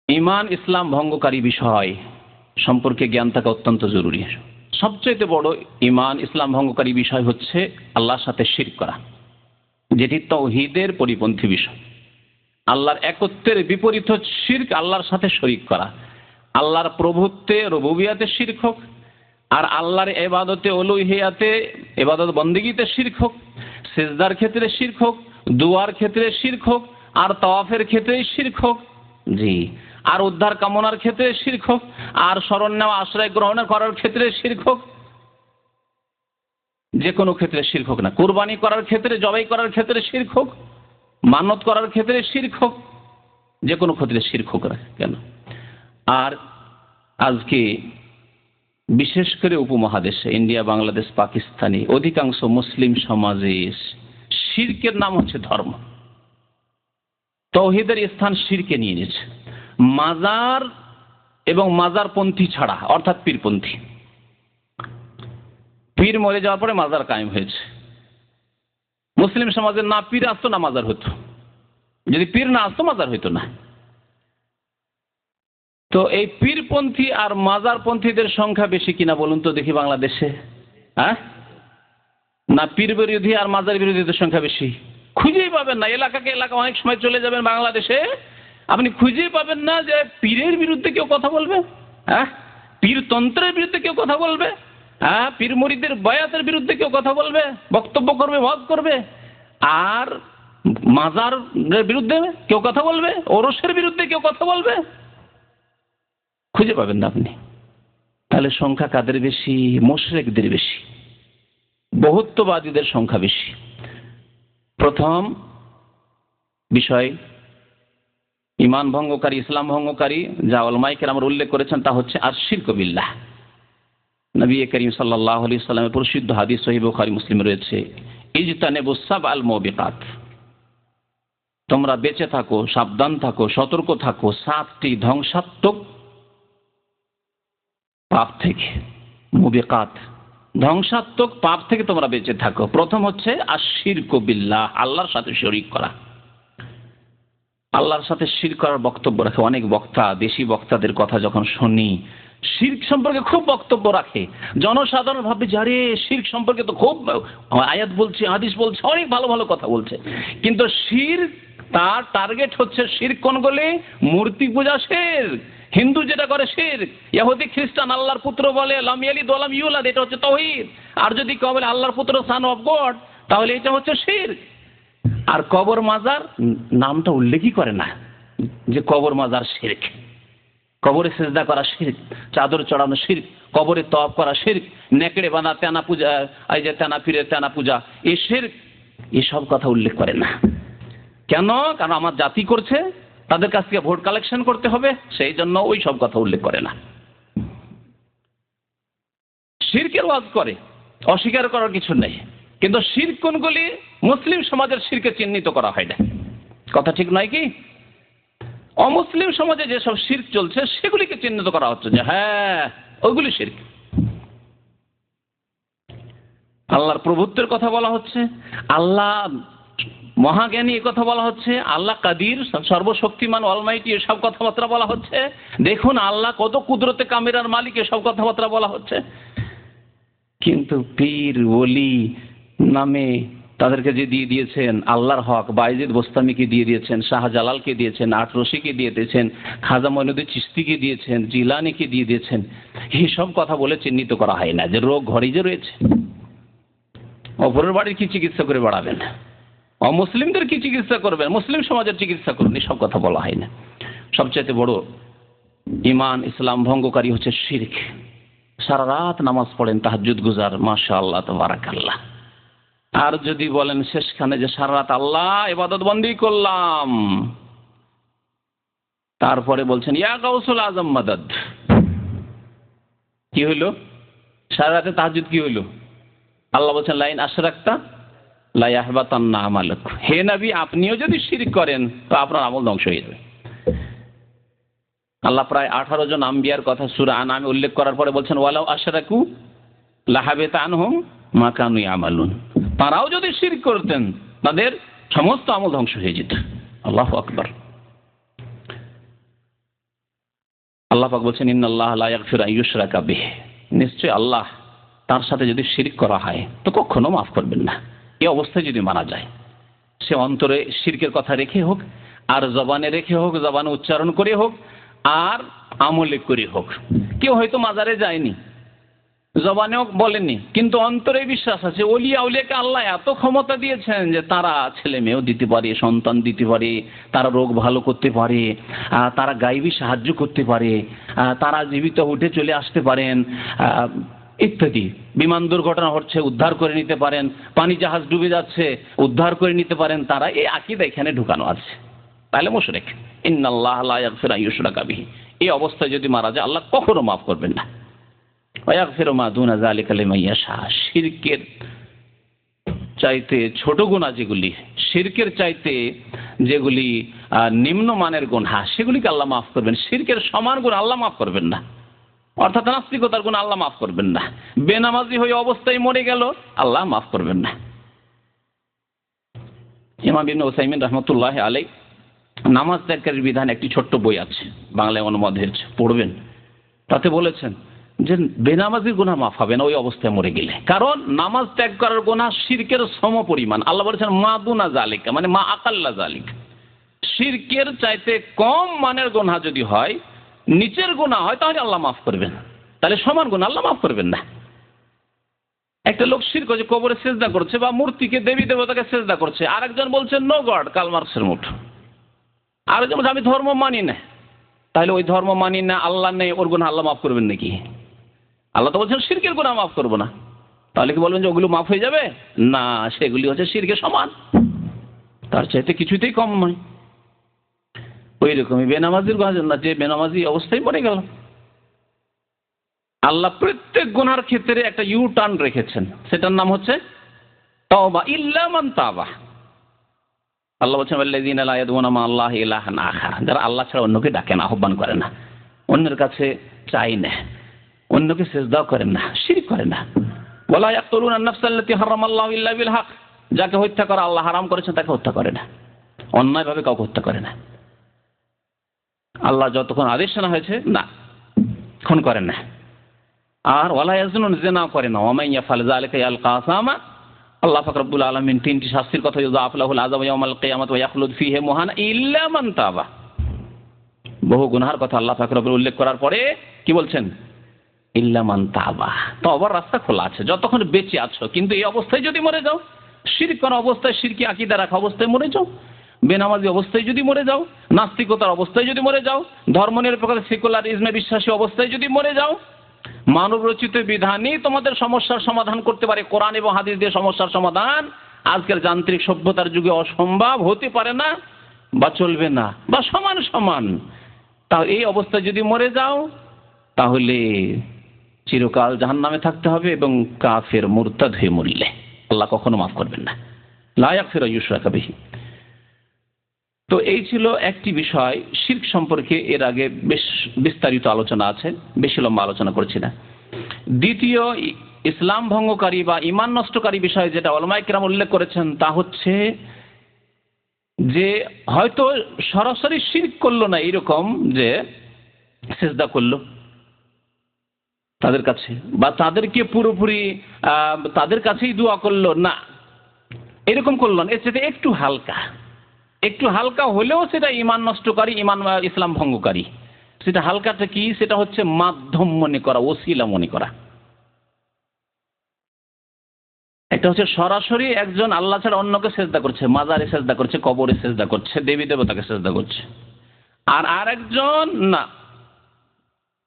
ঈমান ইসলাম ভঙ্গকারী বিষয় সম্পর্কে জ্ঞান থাকা অত্যন্ত জরুরি। সবচেয়ে বড় ঈমান ইসলাম ভঙ্গকারী বিষয় হচ্ছে আল্লাহর সাথে শিরক করা, যেটি তাওহীদের পরিপন্থী বিষয়। আল্লাহর একত্বের বিপরীত হচ্ছে শিরক, আল্লাহর সাথে শরীক করা। আল্লাহর প্রভুত্বে, রুবুবিয়াতে শিরক হোক, আর আল্লাহর ইবাদতে, উলুহিয়াতে, ইবাদত বন্দেগীতে শিরক হোক, সেজদার ক্ষেত্রে শিরক হোক, দোয়ার ক্ষেত্রে শিরক হোক, আর তাওয়াফের ক্ষেত্রে শিরক হোক, জি, আর উদ্ধার কামনার ক্ষেত্রে শিরক হোক, আর শরণ নেওয়া আশ্রয় গ্রহণ করার ক্ষেত্রে শিরক হোক, যে কোনো ক্ষেত্রে শিরক হোক না, কুরবানি করার ক্ষেত্রে, জবাই করার ক্ষেত্রে শিরক হোক, মানত করার ক্ষেত্রে শিরক হোক, যে কোনো ক্ষেত্রে শিরক হোক না কেন। আর আজকে বিশেষ করে উপমহাদেশে ইন্ডিয়া, বাংলাদেশ, পাকিস্তানি অধিকাংশ মুসলিম সমাজে শিরকের নাম হচ্ছে ধর্ম। তাওহীদের স্থান শিরকে নিয়ে নিয়েছে। মাজার এবং মাজারপন্থী ছাড়া, অর্থাৎ পীরপন্থী। পীর মরে যাওয়ার পরে মাজার কায়েম হয়েছে। মুসলিম সমাজে না পীর আসতো না মাজার হতো, যদি পীর না আসতো মাজার হইতো না। তো এই পীরপন্থী আর মাজারপন্থীদের সংখ্যা বেশি কিনা বলুন তো দেখি বাংলাদেশে? হ্যাঁ, না পীর বিরোধী আর মাজার বিরোধীদের সংখ্যা বেশি? খুঁজেই পাবেন না। এলাকাকে এলাকা অনেক সময় চলে যাবেন বাংলাদেশে, আপনি খুঁজেই পাবেন না যে পীরের বিরুদ্ধে কেউ কথা বলবে, হ্যাঁ, পীরতন্ত্রের বিরুদ্ধে কেউ কথা বলবে, হ্যাঁ, পীর মুরিদের বায়াতের বিরুদ্ধে কেউ কথা বলবে, বক্তব্য করবে, ওয়াজ করবে। আর মাজারের বিরুদ্ধে কেউ কথা বলবে, ওরসের বিরুদ্ধে কেউ কথা বলবে, খুঁজে পাবেন না আপনি। তাহলে সংখ্যা কাদের বেশি? মুশরিকদের বেশি, বহুত্ববাদীদের সংখ্যা বেশি। প্রথম বিষয় ঈমান ভঙ্গকারী, ইসলাম ভঙ্গকারী, যা উলামায়ে কেরাম উল্লেখ করেছেন তা হচ্ছে আশ-শিরকু বিল্লাহ। নবী করিম সাল্লাল্লাহু আলাইহি ওয়াসাল্লামের প্রসিদ্ধ হাদিস সহিহ বুখারী মুসলিমে রয়েছে, ইজতানিবুস সাবআল মুবিকাত, তোমরা বেঁচে থাকো, সাবধান থাকো, সতর্ক থাকো 7টি ধ্বংসাত্মক পাপ থেকে। মুবিকাত, ধ্বংসাত্মক পাপ থেকে তোমরা বেঁচে থাকো। প্রথম হচ্ছে আশ-শিরকু বিল্লাহ, আল্লাহর সাথে শরীক করা। আল্লাহর সাথে শিরক করার বক্তব্য রাখে অনেক বক্তা। দেশি বক্তাদের কথা যখন শুনি, শিরক সম্পর্কে খুব বক্তব্য রাখে। জনসাধারণ ভাবে যারে শিরক সম্পর্কে তো খুব আয়াত বলছে, হাদিস বলছে, অনেক ভালো ভালো কথা বলছে, কিন্তু শিরক তার টার্গেট হচ্ছে শিরক কোনগুলি? মূর্তি পূজা শিরক, হিন্দু যেটা করে শিরক, ইহুদি খ্রিস্টান আল্লাহর পুত্র বলে লাম ইয়ালিদ ওয়া লাম ইউলাদ, এটা হচ্ছে তাওহীদ। আর যদি কেউ বলে আল্লাহর পুত্র, সান অফ গড, তাহলে এটা হচ্ছে শিরক। আর কবর মাজার নামটা উল্লেখই করে না যে কবর মাজার শিরক। কবরে সেজদা করা শিরক, চাদর চড়ানো শিরক, কবরে তওয়াফ করা শিরক, নেকড়ে বাঁধা তেনা পূজা, এই যে তেনা পীরের তেনা পূজা, এই শিরক, এসব কথা উল্লেখ করে না। কেন? কারণ আমার জাতি করছে, তাদের কাছ থেকে ভোট কালেকশন করতে হবে, সেই জন্য ওই সব কথা উল্লেখ করে না। শিরকের ওয়াজ করে, অস্বীকার করার কিছু নেই, কিন্তু শিরক কোনগুলি? মুসলিম সমাজের শিরকে চিহ্নিত করা হয় না। কথা ঠিক নয় কি? অমুসলিম সমাজে যেসব শিরক চলছে সেগুলিকে চিহ্নিত করা হচ্ছে যে হ্যাঁ ওইগুলি শিরক। আল্লাহর প্রভুত্বের কথা বলা হচ্ছে, আল্লাহ মহাজ্ঞানী এ কথা বলা হচ্ছে, আল্লাহ কাদির, সর্বশক্তিমান, অলমাইটি, এসব কথাবার্তা বলা হচ্ছে। দেখুন আল্লাহ কত কুদরতে কামিরার মালিক, এসব কথাবার্তা বলা হচ্ছে। কিন্তু পীর ওলি নামে তাদেরকে যে দিয়ে দিয়েছেন আল্লাহর হক, বায়েজিদ বোস্তামিকে দিয়ে দিয়েছেন, শাহজালালকে দিয়েছেন, আটরশিকে দিয়ে দিয়েছেন, খাজা মঈনুদ্দিন চিশতিকে দিয়েছেন, জিলানিকে দিয়ে দিয়েছেন, এইসব কথা বলে চিহ্নিত করা হয় না যে রোগ ঘরেই যে রয়েছে। অপরের বাড়ির কি চিকিৎসা করে বাড়াবেন, অমুসলিমদের কি চিকিৎসা করবেন, মুসলিম সমাজের চিকিৎসা করুন, এসব কথা বলা হয় না। সবচাইতে বড় ঈমান ইসলাম ভঙ্গকারী হচ্ছে শিরক। সারা রাত নামাজ পড়েন, তাহাজ্জুদ গুজার, মাশাআল্লাহ তাবারাকাল্লাহ, আর যদি বলেন শেষখানে যে সারা রাত আল্লাহ ইবাদত বন্দি করলাম, তারপরে বলছেন ইয়া গাউসুল আজম মাদাদ, কি হইল? সারা রাতে তাহাজ্জুদ কি হইল? আল্লাহ বলছেন লাইন আশরাকতা লা ইয়াহবাতান্না আমালুক, হে নবী আপনিও যদি শিরক করেন তো আপনার আমল ধ্বংস হয়ে যাবে। আল্লাহ প্রায় 18 জন আম্বিয়ার কথা সূরা আনআমে উল্লেখ করার পরে বলছেন ওয়ালাউ আশরাকু লাহাবিতা আনহুম মা কানু ইয়ামালুন, তারাও যদি শিরক করতেন তাদের সমস্ত আমল ধ্বংস হয়ে যেত। আল্লাহু আকবার। আল্লাহ পাক বলছেন ইন্নাল্লাহা লা ইয়াগফিরু আন ইউশরাকা বিহি, নিশ্চয় আল্লাহ তার সাথে যদি শিরক করা হয় তো কখনো মাফ করবেন না। এই অবস্থায় যদি মারা যায়, সে অন্তরে শিরকের কথা রেখে হোক, আর জবানে রেখে হোক, জবানে উচ্চারণ করে হোক, আর আমলে করে হোক। কেউ হয়তো মাজারে যায়নি, জবানেও বলেননি, কিন্তু অন্তরে বিশ্বাস আছে। ওলিয়া আউলিয়াকে আল্লাহ এত ক্ষমতা দিয়েছেন যে তারা ছেলে মেয়েও দিতে পারে, সন্তান দিতে পারে, তারা রোগ ভালো করতে পারে, তারা গায়েবী সাহায্য করতে পারে, তারা জীবিত উঠে চলে আসতে পারেন ইত্যাদি। বিমান দুর্ঘটনা হচ্ছে, উদ্ধার করে নিতে পারেন। পানি জাহাজ ডুবে যাচ্ছে, উদ্ধার করে নিতে পারেন। তারা এই আকীদা এখানে ঢুকানো আছে। তাহলে মুশরিক। ইন্নাল্লাহ লা ইয়াগফিরু আন ইউশরাকা বিহি। এই অবস্থায় যদি মারা যায় আল্লাহ কখনো মাফ করবেন না। ওয়া ইয়াগফিরু মা দুনা যালিকা লিমান ইয়াশা। শিরকের চাইতে ছোট গুনাহ যেগুলি, শিরকের চাইতে যেগুলি নিম্নমানের গুনাহ, সেগুলিকে আল্লাহ মাফ করবেন। শিরকের সমান গুনাহ আল্লাহ মাফ করবেন না। অর্থাৎ নাস্তিকতার গুনাহ আল্লাহ মাফ করবেন না। বেনামাজি হয়ে অবস্থায় মরে গেল, আল্লাহ মাফ করবেন না। ইমাম ইবনে উসাইমিন রাহমাতুল্লাহি আলাইহি নামাজ ত্যাগের বিধান একটি ছোট্ট বই আছে, বাংলায় অনুবাদ হয়েছে, পড়বেন। তাতে বলেছেন যে বেনামাজির গুনাহ মাফ হবে না ওই অবস্থায় মরে গেলে, কারণ নামাজ ত্যাগ করার গুনাহ শিরকের সমপরিমাণ। আল্লাহ বলেছেন মা দুনা যালিকা, মানে মা আকাল্লা যালিক। শিরকের চাইতে কম মানের গুনাহ যদি হয়, নিচের গুনাহ হয়, তাহলে আল্লাহ মাফ করবেন। তাহলে সমান গুনাহ আল্লাহ মাফ করবেন না। একটা লোক শিরক করছে, কবরে সেজদা করছে বা মূর্তিকে, দেবী দেবতাকে সেজদা করছে। আরেকজন বলছে নো গড, কার্ল মার্কসের মতো। আরেকজন বলছে আমি ধর্ম মানি না। তাহলে ওই ধর্ম মানি না, আল্লাহ নেই, ওর গুনাহ আল্লাহ মাফ করবেন নাকি? আল্লাহ তো বলছেন শিরকের গুনাহ মাফ করবো না। তাহলে কি বলবেন যে ওগুলো মাফ হয়ে যাবে? না, সেগুলি হচ্ছে শিরকের সমান, তার চাইতে কিছুতেই কম নয়। ওই রকমই বেনামাজির গুনাহ, যে বেনামাজি অবস্থায় মরে গেল, আল্লাহ প্রত্যেক গুনার ক্ষেত্রে একটা ইউ টার্ন রেখেছেন, সেটার নাম হচ্ছে তওবা, ইল্লা মান তাবা। আল্লাহ বলছেন আল্লাযীনা লা ইয়াদউনা মা আল্লাহি ইলাহান আখার, যারা আল্লাহ ছাড়া অন্যকে ডাকে না, আহ্বান করে না, অন্যের কাছে চাই না, অন্যকে সিজদাও করেন না, শিরক করেন না। ওয়ালা ইয়াকতুলুনা আন-নাফসা আল্লাতী হারামাল্লাহু ইল্লা বিল হক, যাকে হত্যা করা আল্লাহ হারাম করেছেন তাকে হত্যা করে না, অন্যায়ভাবে কাউকে হত্যা করে না। আল্লাহ যতক্ষণ আদেশ না হয়েছে না, খুন করেন না। আর ওয়ালা ইয়াজনুন, জিনা করে না। ওয়া মান ইয়াফআল যালিকা ইয়ালকা আসামা। আল্লাহ পাক রব্বুল আলামিন তিনটি শাস্তির কথা ইউযাফ লাহুল আযাব ইয়াউমাল কিয়ামাতি ওয়া ইয়াখলুদ ফীহি মুহানা ইল্লা মান তাবা। বহু গুনাহের কথা আল্লাহ পাক রব্বুল উল্লেখ করার পরে কি বলছেন? ইল্লা মান তাবা। তওবার রাস্তা খোলা আছে যতক্ষণ বেঁচে আছো। কিন্তু এই অবস্থায় যদি মরে যাও, শিরক করা অবস্থায়, শিরকি আকীদা রাখা অবস্থায় মরে যাও, বেনামাজি অবস্থায় যদি মরে যাও, নাস্তিকতার অবস্থায় যদি মরে যাও, ধর্মনিরপেক্ষ সেকুলারিজমে বিশ্বাসী অবস্থায় যদি মরে যাও, মানব রচিত বিধানই তোমাদের সমস্যার সমাধান করতে পারে। কোরআন এবং হাদিস দিয়ে সমস্যার সমাধান আজকের যান্ত্রিক সভ্যতার যুগে অসম্ভব, হতে পারে না বা চলবে না, বা সমান সমান। তা এই অবস্থায় যদি মরে যাও তাহলে চিরকাল জাহান্নামে থাকতে হবে, এবং কাফের মুরতাদ হয়ে মরলে আল্লাহ কখনো মাফ করবেন না। লা ইয়াগফিরু আন ইউশরাকা বিহি। তো এই ছিল একটি বিষয় শিরক সম্পর্কে। এর আগে বেশ বিস্তারিত আলোচনা আছে, বেশি লম্বা আলোচনা করছি না। দ্বিতীয় ইসলাম ভঙ্গকারী বা ঈমান নষ্টকারী বিষয় যেটা উলামায়ে কেরাম উল্লেখ করেছেন, তা হচ্ছে যে হয়তো সরাসরি শিরক করলো না, এরকম যে সিজদা করলো তাদের কাছে, বা তাদেরকে পুরোপুরি তাদের কাছেই দোয়া করলো না, এরকম করলো না। এর সাথে একটু হালকা, একটু হালকা হলেও সেটা ঈমান নষ্টকারী, ঈমান ইসলাম ভঙ্গকারী। সেটা হালকাটা কি? সেটা হচ্ছে মাধ্যম মনে করা, ওসিলা মনে করা। একটা হচ্ছে সরাসরি একজন আল্লাহ ছাড়া অন্যকে সেজদা করছে, মাজারে সেজদা করছে, কবরে সেজদা করছে, দেবী দেবতাকে সেজদা করছে। আর আরেকজন না,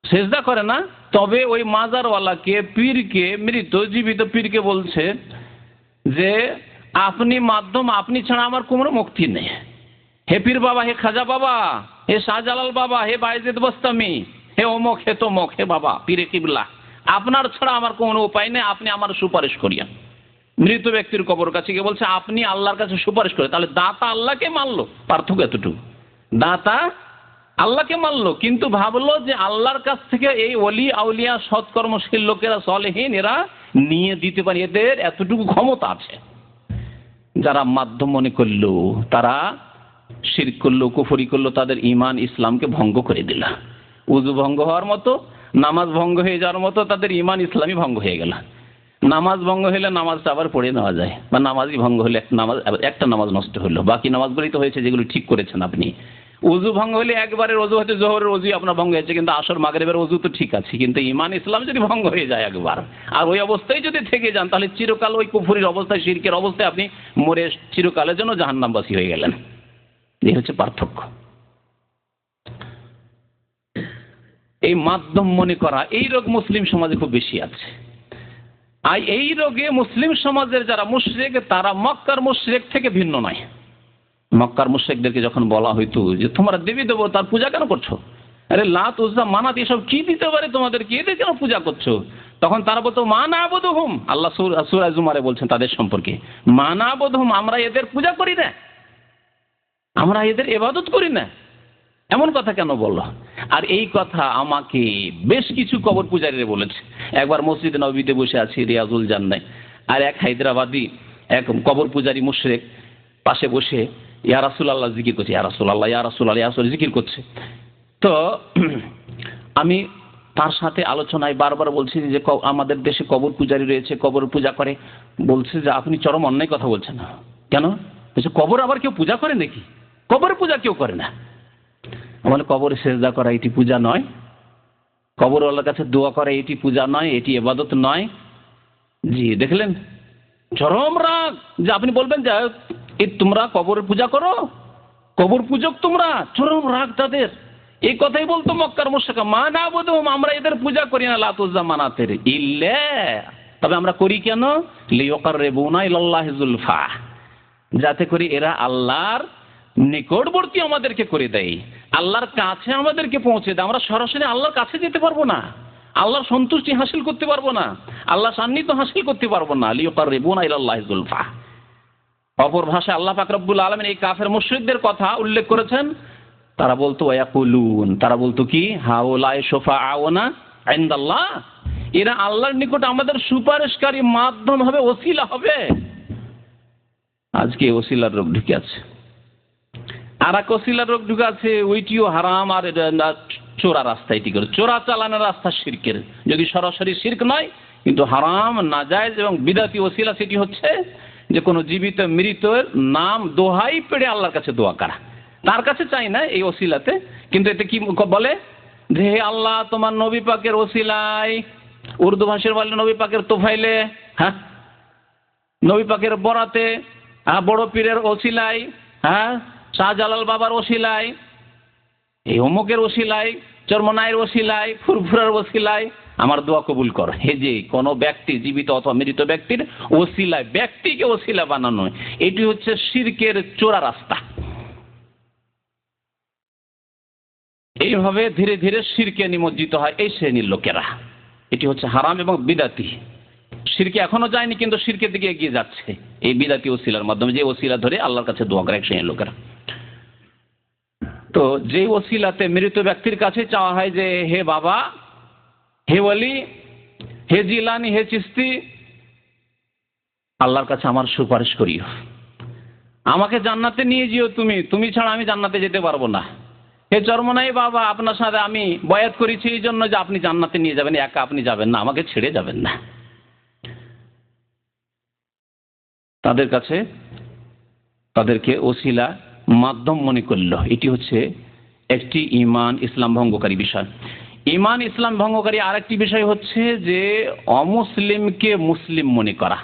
সেজদা করে না, তবে ওই মাজারওয়ালাকে, পীরকে, মৃত জীবিত পীরকে বলছে যে আপনি মাধ্যম, আপনি ছাড়া আমার কোনো মুক্তি নেই। হে পীর বাবা, হে খাজা বাবা, হে শাহজালাল বাবা, হে বায়েজিদ বোস্তামি, হে অমুক, হে তমুক, হে বাবা পীরে কিবলা, আপনার ছাড়া আমার কোনো উপায় নেই, আপনি আমার সুপারিশ করিয়া। মৃত ব্যক্তির কবর কাছে গিয়ে বলছে আপনি আল্লাহর কাছে সুপারিশ করে। তাহলে দাতা আল্লাহকে মানলো, পার্থক্য এতটুকু। দাতা আল্লাহকে মানলো, কিন্তু ভাবলো যে আল্লাহর কাছ থেকে এই ওলি আউলিয়া সৎকর্মশীল লোকেরা, সলেহীন, এরা নিয়ে দিতে পারে, এদের এতটুকু ক্ষমতা আছে। যারা মাধ্যম মনে করলো তারা শিরক করলো, কুফরি করলো, তাদের ঈমান ইসলামকে ভঙ্গ করে দিল। উযু ভঙ্গ হওয়ার মতো, নামাজ ভঙ্গ হয়ে যাওয়ার মতো তাদের ঈমান ইসলামই ভঙ্গ হয়ে গেল। নামাজ ভঙ্গ হলে নামাজটা আবার পড়ে নেওয়া যায়, বা নামাজই ভঙ্গ হলে একটা নামাজ নষ্ট হলো, বাকি নামাজগুলি তো হয়েছে যেগুলো ঠিক করেছেন আপনি। ওযু ভঙ্গ হলে একবারের ওযু হচ্ছে জোহরের ওযু আপনার ভঙ্গ হয়েছে, কিন্তু আসর মাগরিবের ওযু তো ঠিক আছে, কিন্তু ঈমান ইসলাম যদি ভঙ্গ হয়ে যায় একবার আর ওই অবস্থায় যদি থেকে যান, তাহলে চিরকাল ওই কুফরির অবস্থায়, শিরকের অবস্থায় আপনি মরে চিরকালের জন্য জাহান্নামবাসী হয়ে গেলেন। এই হচ্ছে পার্থক্য। এই মাধ্যম মনে করা, এই রোগ মুসলিম সমাজে খুব বেশি আছে। আর এই রোগে মুসলিম সমাজের যারা মুশরিক, তারা মক্কার মুশরিক থেকে ভিন্ন নয়। মক্কার মুশরিকদেরকে যখন বলা হইতো যে তোমরা দেবী দেবতার পূজা কেন করছো, আরে লাত উজ্জা মানাত এসব কি দিতে পারে তোমাদেরকে, এদের কেন পূজা করছো, তখন তারা বলতো মা না'বুদুহুম, আল্লাহ সূরা জুমারে বলছেন তাদের সম্পর্কে, মা না'বুদুহুম, আমরা এদের পূজা করি না, আমরা এদের ইবাদত করি না। এমন কথা কেন বললো? আর এই কথা আমাকে বেশ কিছু কবর পূজারীরা বলেছে। একবার মসজিদে নববীতে বসে আছি রিয়াজুল জান্নায়, আর এক হায়দ্রাবাদী এক কবর পূজারী মুশরিক পাশে বসে ইয়া রাসূলুল্লাহ জিকির করছে, ইয়া রাসূলুল্লাহ, ইয়া রাসূলুল্লাহ, ইয়া রাসূলুল্লাহ জিকির করছে। তো আমি তার সাথে আলোচনায় বারবার বলছি যে আমাদের দেশে কবর পূজারী রয়েছে, কবর পূজা করে। বলছে যে আপনি চরম অন্যায় কথা বলছেন। কেন? বলছে কবর আবার কেউ পূজা করে নাকি? কবর পূজা কেউ করে না। আমাদের কবরে সেজদা করা এটি পূজা নয়, কবর আল্লাহর কাছে দোয়া করা এটি পূজা নয়, এটি ইবাদত নয়। জি, দেখলেন চরম রাগ যে আপনি বলবেন যে তোমরা কবরের পূজা করো, কবর পূজক তোমরা, চরম রাগ তাদের। এই কথাই বলতো মক্কার মুশরিকরা, মা না'বুদুহুম, আমরা এদের পূজা করি না, লাত উজ্জা মানাতের ইল্লা, তবে আমরা করি কেন, লিয়ুকাররিবুনা ইলাল্লাহি যুলফা, যাতে করে এরা আল্লাহর নিকটবর্তী আমাদেরকে করে দেয়, আল্লাহর কাছে আমাদেরকে পৌঁছে দেয়। আমরা সরাসরি আল্লাহর কাছে যেতে পারবো না, আল্লাহর সন্তুষ্টি হাসিল করতে পারবো না, আল্লাহ সান্নিধ্য হাসিল করতে পারবো না। লিয়ুকাররিবুনা ইলাল্লাহি যুলফা। অপর ভাষায় আল্লাহ পাক রব্বুল আলামিন এই কাফের মুশরিকদের কথা উল্লেখ করেছেন। তারা বলতো ওয়ায়াকুলুন, তারা বলতো কি, হাউলাই শুফাআউনা ইনদাল্লাহ, এরা আল্লাহর নিকট আমাদের সুপারিশকারী মাধ্যম হবে, ওসিলা হবে। আজকে ওসিলার রোগ ঢুকে আছে, আর এক ওসিলার রোগ ঢুকে আছে, ওইটিও হারাম। আর চোরা রাস্তা, এটি করে চোরা চালানোর রাস্তা শিরকের, যদি সরাসরি শিরক নয় কিন্তু হারাম, নাজায়েজ এবং বিদাতি ওসিলা, সেটি হচ্ছে যে কোনো জীবিত মৃতের নাম দোহাই পেড়ে আল্লাহর কাছে দোয়া করা, তার কাছে চাই না এই ওসিলাতে, কিন্তু এতে কি বলে যে হে আল্লাহ তোমার নবী পাকের ওসিলায়, উর্দু ভাষার বলে নবী পাকের তোফাইলে, হ্যাঁ নবী পাকের বরাতে, হ্যাঁ বড় পীরের ওসিলায়, হ্যাঁ শাহজালাল বাবার ওসিলায়, এই অমুকের ওসিলায়, চরমনায়ের ওসিলায়, ফুরফুরার ওসিলায় আমার দোয়া কবুল কর। হে যে কোনো ব্যক্তি, জীবিত অথবা মৃত ব্যক্তির ওসিলায়, ব্যক্তিকে ওসিলা বানানো, এটি হচ্ছে শিরকের চোরা রাস্তা। এইভাবে ধীরে ধীরে শিরকে নিমজ্জিত হয় এই শ্রেণীর লোকেরা। এটি হচ্ছে হারাম এবং বিদাতি। শিরকে এখনো যায়নি, কিন্তু শিরকের দিকে এগিয়ে যাচ্ছে এই বিদাতি ওসিলার মাধ্যমে, যে ওসিলা ধরে আল্লাহর কাছে দোয়া করে এক শ্রেণীর লোকেরা। তো যে ওসিলাতে মৃত ব্যক্তির কাছে চাওয়া হয় যে হে বাবা, হে ওলি, হে জিলানি, হে চিস্তি, আল্লাহর কাছে আমার সুপারিশ করিও, আমাকে জান্নাতে নিয়ে যেও, তুমি ছাড়া আমি জান্নাতে যেতে পারবো না। হে চরমনাই বাবা, আপনার সাথে আমি বয়াত করেছি এই জন্য যে আপনি জান্নাতে নিয়ে যাবেন, একা আপনি যাবেন না, আমাকে ছেড়ে যাবেন না। তাদের কাছে তাদেরকে ওসিলা মাধ্যম মনে করল। এটি হচ্ছে একটি ঈমান ইসলাম ভঙ্গকারী বিষয়। ঈমান ইসলাম ভঙ্গকারী আরেকটি বিষয় হচ্ছে যে অমুসলিমকে মুসলিম মনে করা,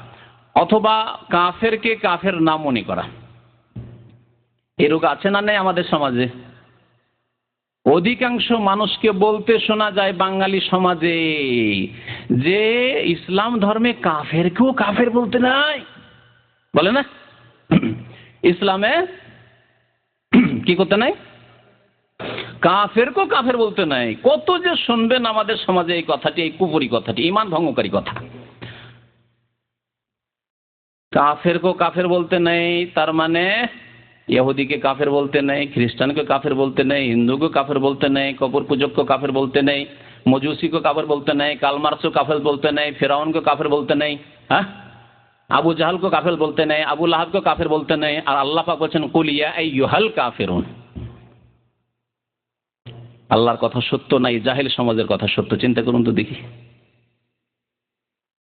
অথবা কাফেরকে কাফের না মনে করা। এই রোগ আছে না নেই আমাদের সমাজে? অধিকাংশ মানুষকে বলতে শোনা যায় বাঙালি সমাজে যে ইসলাম ধর্মে কাফেরকেও কাফের বলতে নাই, বলে না? ইসলামে কি করতে নাই? কাফেরকেও কাফের বলতে নাই। কত যে শুনবেন আমাদের সমাজে এই কথাটি, এই কুফরি কথাটি, ঈমান ভঙ্গকারী কথা। কাফেরকেও কাফের বলতে নেই, তার মানে ইহুদিকে কাফের বলতে নেই, খ্রিস্টানকে কাফের বলতে নেই, হিন্দুকে কাফের বলতে নেই, কবর পূজককে কাফের বলতে নেই, মজুসিকে কাফের বলতে নেই, কালমার্সকে কাফের বলতে নেই, ফেরাউনকে কাফের বলতে নেই, হ্যাঁ আবু জাহালকে কাফের বলতে নেই, আবু লাহাবকে কাফের বলতে নেই। আর আল্লাহ পাক বলেছেন কুল ইয়া আইয়ুহাল কাফিরুন। আল্লাহর কথা সত্য নাই, জাহেল সমাজের কথা সত্য। চিন্তা করুন তো দেখি।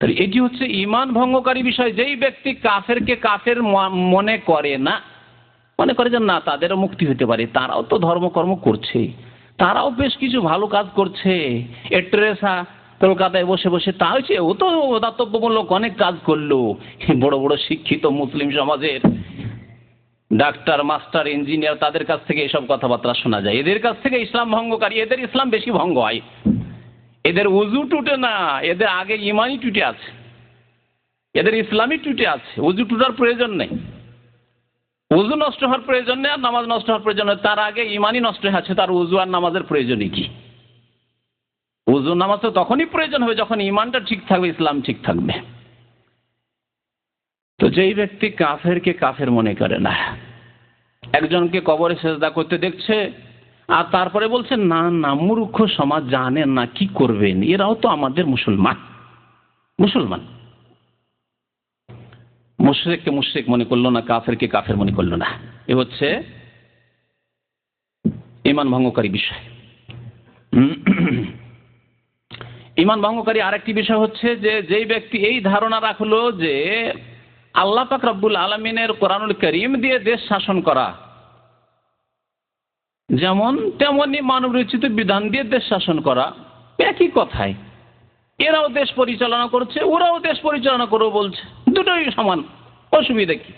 তাহলে এটি হচ্ছে ঈমান ভঙ্গকারী বিষয়। যেই ব্যক্তি কাফেরকে কাফের মনে করে না, মনে করে যে না তাদেরও মুক্তি হতে পারে, তারাও তো ধর্মকর্ম করছে, তারাও বেশ কিছু ভালো কাজ করছে। এট্রেসা কলকাতায় বসে বসে তা হয়েছে, ও তো দাতব্যমূলক অনেক কাজ করলো। বড় বড় শিক্ষিত মুসলিম সমাজের ডাক্তার, মাস্টার, ইঞ্জিনিয়ার, তাদের কাছ থেকে এসব কথাবার্তা শোনা যায়। এদের কাছ থেকে ইসলাম ভঙ্গকারী, এদের ইসলাম বেশি ভঙ্গ হয়। এদের উজু টুটে না, এদের আগে ইমানই টুটে আছে, এদের ইসলামই টুটে আছে। উজু টুটার প্রয়োজন নেই, উজু নষ্ট হওয়ার প্রয়োজন নেই, আর নামাজ নষ্ট হওয়ার প্রয়োজন নেই। তার আগে ইমানই নষ্ট হয়ে আছে, তার উজু আর নামাজের প্রয়োজনই কি? উজু নামাজ তো তখনই প্রয়োজন হবে যখন ইমানটা ঠিক থাকবে, ইসলাম ঠিক থাকবে। তো যেই ব্যক্তি কাফেরকে কাফের মনে করে না, একজনকে কবরে সেজদা করতে দেখছে আর তারপরে বলছে না না মূর্খ সমাজ, জানেন না কি করবেন, এরাও তো আমাদের মুসলমান। মুসলমান মুশরিককে মুশরিক মনে করলো না, কাফেরকে কাফের মনে করলো না। এ হচ্ছে ঈমান ভঙ্গকারী বিষয়। ঈমান ভঙ্গকারী আরেকটি বিষয় হচ্ছে যে যেই ব্যক্তি এই ধারণা রাখলো যে আল্লাহ পাক রব্বুল আলামিনের কোরআনুল কারীম দিয়ে দেশ শাসন করা যেমন তেমনি মানব রচিত বিধান দিয়ে দেশ শাসন করা একই কথাই, এরাও দেশ পরিচালনা করছে, ওরাও দেশ পরিচালনা করবে বলছে, দুটোই সমান, অসুবিধা কি?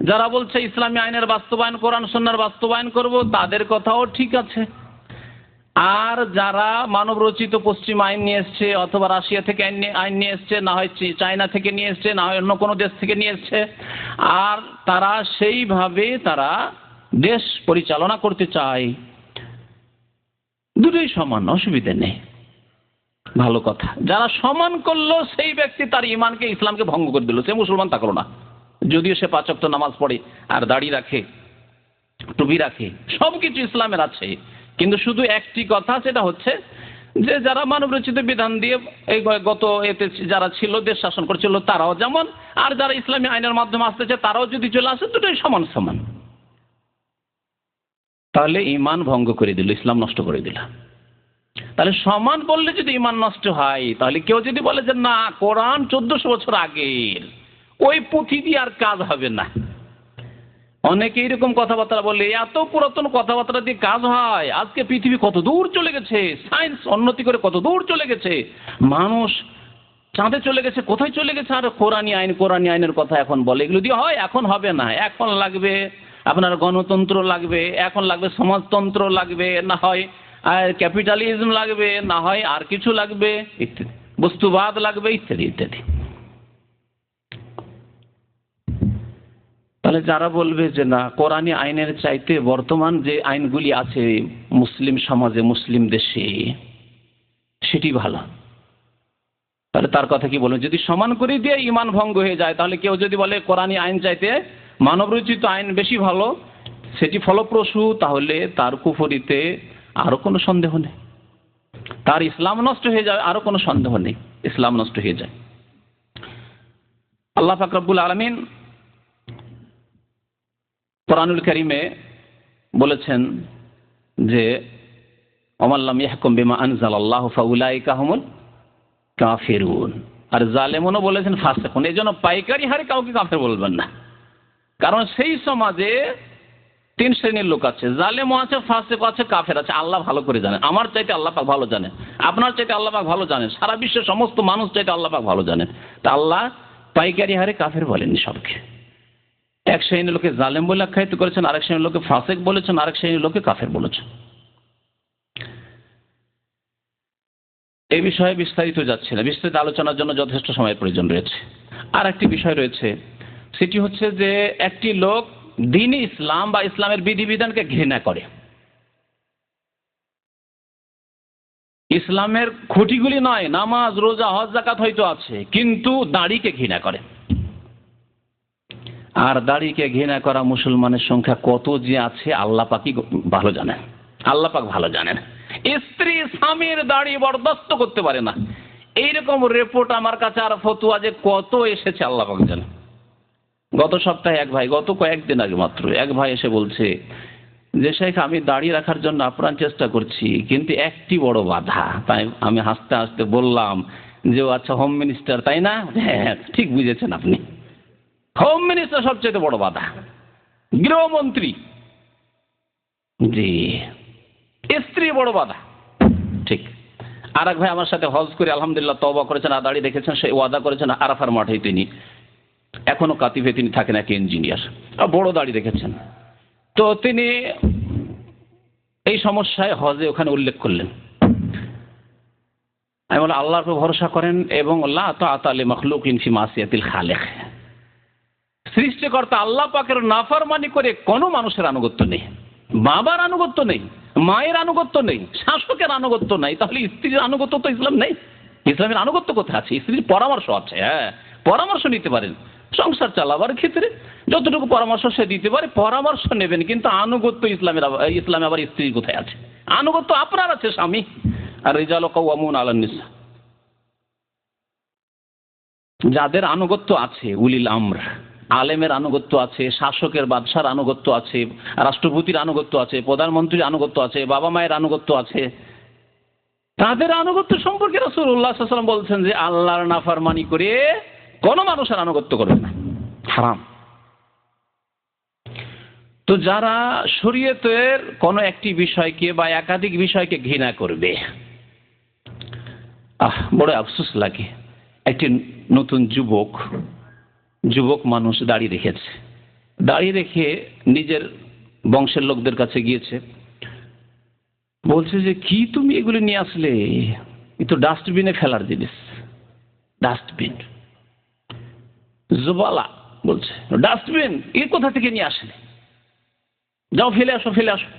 যারা বলছে ইসলামী আইনের বাস্তবায়ন, কোরআন সুন্নাহর বাস্তবায়ন করব, তাদের কথাও ঠিক আছে। আর যারা মানব রচিত পশ্চিম আইন নিয়ে এসছে, অথবা রাশিয়া থেকে আইন নিয়ে এসছে, না হয় চায়না থেকে নিয়ে এসছে, না হয় অন্য কোনো দেশ থেকে নিয়ে এসছে, আর তারা সেইভাবে তারা দেশ পরিচালনা করতে চায়, দুটোই সমান, অসুবিধা নেই, ভালো কথা। যারা সমান করলো সেই ব্যক্তি তার ইমানকে, ইসলামকে ভঙ্গ করে দিল, সে মুসলমান থাকলো না, যদিও সে 5 ওয়াক্ত নামাজ পড়ে আর দাড়ি রাখে, টুপি রাখে, সবকিছু ইসলামের আছে, কিন্তু শুধু একটি কথা, সেটা হচ্ছে যে যারা মানব রচিত বিধান দিয়ে এই গত এতে যারা ছিল দেশ শাসন করছিল তারাও যেমন, আর যারা ইসলামী আইনের মাধ্যমে আসতেছে তারাও যদি চলে আসে, দুটোই সমান সমান। তাহলে ইমান ভঙ্গ করে দিল, ইসলাম নষ্ট করে দিল। তাহলে সমান বললে যদি ইমান নষ্ট হয়, তাহলে কেউ যদি বলে যে না কোরআন 1400 বছর আগের, ওই পুঁথি দিয়ে আর কাজ হবে না। অনেকে এরকম কথাবার্তা বলে, এত পুরাতন কথাবার্তা দিয়ে কাজ হয়? আজকে পৃথিবী কত দূর চলে গেছে, সায়েন্স উন্নতি করে কত দূর চলে গেছে, মানুষ চাঁদে চলে গেছে, কোথায় চলে গেছে, আর কোরআনী আইনের কথা এখন বলে, এগুলো দিয়ে হয়? এখন হবে না, এখন লাগবে আপনার গণতন্ত্র লাগবে, এখন লাগবে সমাজতন্ত্র লাগবে, না হয় আর ক্যাপিটালিজম লাগবে, না হয় আর কিছু লাগবে, ইত্যাদি, বস্তুবাদ লাগবে, ইত্যাদি ইত্যাদি। তাহলে যারা বলবে যে না কোরআনী আইনের চাইতে বর্তমান যে আইনগুলি আছে মুসলিম সমাজে, মুসলিম দেশে, সেটি ভালো, তাহলে তার কথা কি বলবেন? যদি সমান করে দিয়ে ইমান ভঙ্গ হয়ে যায়, তাহলে কেউ যদি বলে কোরআনী আইন চাইতে মানবরচিত আইন বেশি ভালো, সেটি ফলপ্রসূ, তাহলে তার কুফরিতে আরো কোনো সন্দেহ নেই, তার ইসলাম নষ্ট হয়ে যায়, আরো কোনো সন্দেহ নেই, ইসলাম নষ্ট হয়ে যায়। আল্লাহ পাক রব্বুল আলামিন কোরআনুল কারীমে বলেছেন যে ওমাল্লাম ইয়াহকুম বিমা আনজালাল্লাহু ফাউলাইকা হুমুল কাফিরুন, আর জালেমুনও বলেছেন ফাসিকুন। এই জন্য পাইকারি হারে কাউকে কাফের বলবেন না, কারণ সেই সমাজে 3 শ্রেণীর লোক আছে, জালেমও আছে, ফাসিক আছে, কাফের আছে। আল্লাহ ভালো করে জানেন, আমার চাইতে আল্লাহ পাক ভালো জানেন, আপনার চাইতে আল্লাহ পাক ভালো জানেন, সারা বিশ্বের সমস্ত মানুষ চাইতে আল্লাহ পাক ভালো জানেন। তা আল্লাহ পাইকারি হারে কাফের বলেননি সবকে। এক শ্রেণীর লোকে জালেম বলে আখ্যায়িত করেছেন, আরেক শ্রেণীর লোকে ফাসিক বলেছেন, আরেক শ্রেণীর লোকে কাফের বলেছেন। এই বিষয়ে বিস্তারিত যাচ্ছে না, বিস্তারিত আলোচনার জন্য যথেষ্ট সময়ের প্রয়োজন রয়েছে। আর একটি বিষয় রয়েছে, সেটি হচ্ছে যে একটি লোক দ্বীন-ই ইসলাম বা ইসলামের বিধিবিধানকে ঘৃণা করে, ইসলামের খুঁটিগুলি নয়, নামাজ, রোজা, হজ, যাকাত হয়তো আছে, কিন্তু দাড়িকে ঘৃণা করে। আর দাড়িকে ঘৃণা করা মুসলমানের সংখ্যা কত যে আছে আল্লাহ পাকই ভালো জানেন, আল্লাহ পাক ভালো জানেন। স্ত্রী স্বামীর দাড়ি বরদাস্ত করতে পারে না, এইরকম রিপোর্ট আমার কাছে আর ফতুয়া যে কত এসেছে আল্লাহ পাক জানেন। গত সপ্তাহে এক ভাই, গত কয়েকদিন আগে মাত্র এক ভাই এসে বলছে যে শেখ আমি দাড়ি রাখার জন্য আপ্রাণ চেষ্টা করছি, কিন্তু একটি বড় বাধা। তাই আমি হাসতে হাসতে বললাম যে ও আচ্ছা হোম মিনিস্টার তাই না? হ্যাঁ ঠিক বুঝেছেন আপনি, হোম মিনিস্টার সবচেয়ে বড় বাধা। গৃহমন্ত্রী, জি, স্ত্রী বড় বাধা। ঠিক। আর এক ভাই আমার সাথে হজ করে আলহামদুলিল্লাহ তওবা করেছেন, আদাড়ি রেখেছেন, সেই ওয়াদা করেছেন আরাফার মাঠে তিনি এখনো কাতিফে তিনি থাকেন, এক ইঞ্জিনিয়ার, বড় দাড়ি রেখেছেন। তো তিনি এই সমস্যায় হজে ওখানে উল্লেখ করলেন। আমি বললাম আল্লাহর উপর ভরসা করেন এবং লা তাআতা লিমাখলুকিন ফি মাসিয়াতিল খালিক, সৃষ্টিকর্তা আল্লাহ পাকের নাফরমানি করে কোনো মানুষের আনুগত্য নেই, বাবার আনুগত্য নেই, মায়ের আনুগত্য নেই, শাসকের আনুগত্য নেই। তাহলে স্ত্রীর আনুগত্য তো ইসলাম নেই। ইসলামের আনুগত্য কোথায় আছে? স্ত্রীর পরামর্শ আছে, হ্যাঁ, পরামর্শ নিতে পারেন সংসার চালাবার ক্ষেত্রে, যতটুকু পরামর্শ সে দিতে পারে পরামর্শ নেবেন, কিন্তু আনুগত্য ইসলামে আবার স্ত্রীর কোথায় আছে? আনুগত্য আপনার আছে স্বামী, আর রিজালু কাওয়ামুনা আলান নিসা। যাদের আনুগত্য আছে উলিল আমর, আলেমের আনুগত্য আছে, শাসকের বাদশার আনুগত্য আছে, রাষ্ট্রপতির আনুগত্য আছে, প্রধানমন্ত্রীর আনুগত্য আছে, বাবা মায়ের আনুগত্য আছে, তাদের আনুগত্য সম্পর্কে রাসূলুল্লাহ সাল্লাল্লাহু আলাইহি ওয়াসাল্লাম বলছেন যে আল্লাহর নাফরমানি করে কোন মানুষের আনুগত্য করবে না, হারাম। তো যারা শরীয়তের কোনো একটি বিষয়কে বা একাধিক বিষয়কে ঘৃণা করবে, বড় আফসোস লাগে। একটি নতুন যুবক মানুষ দাড়ি রেখেছে, দাড়ি রেখে নিজের বংশের লোকদের কাছে গিয়েছে, বলছে যে কি তুমি এগুলি নিয়ে আসলে, এ তো ডাস্টবিনে ফেলার জিনিস, ডাস্টবিন জুবালা বলছে, ডাস্টবিন এ কোথা থেকে নিয়ে আসলে, যাও ফেলে আসো, ফেলে আসো।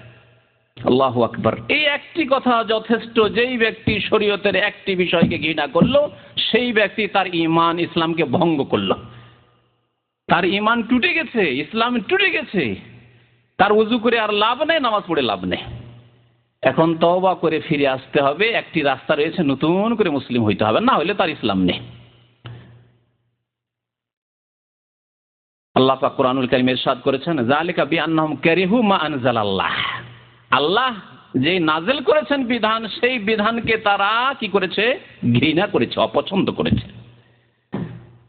আল্লাহু আকবার। এই একটি কথা যথেষ্ট। যেই ব্যক্তি শরীয়তের একটি বিষয়কে ঘৃণা করলো, সেই ব্যক্তি তার ঈমান ইসলামকে ভঙ্গ করলো, তার ঈমান টুটে গেছে, ইসলাম টুটে গেছে, তার ওযু করে আর লাভ নেই, নামাজ পড়ে লাভ নেই। এখন তওবা করে ফিরে আসতে হবে, একটি রাস্তা রয়েছে, নতুন করে মুসলিম হইতে হবে, না হলে তার ইসলাম নেই। আল্লাহ পাক কোরআনুল কারীমে ইরশাদ করেছেন, যালিকা বিআন্নাহুম কারিহু মা আনজালাল্লাহ, আল্লাহ যে নাযিল করেছেন বিধান, সেই বিধানকে তারা কি করেছে? ঘৃণা করেছে, অপছন্দ করেছে।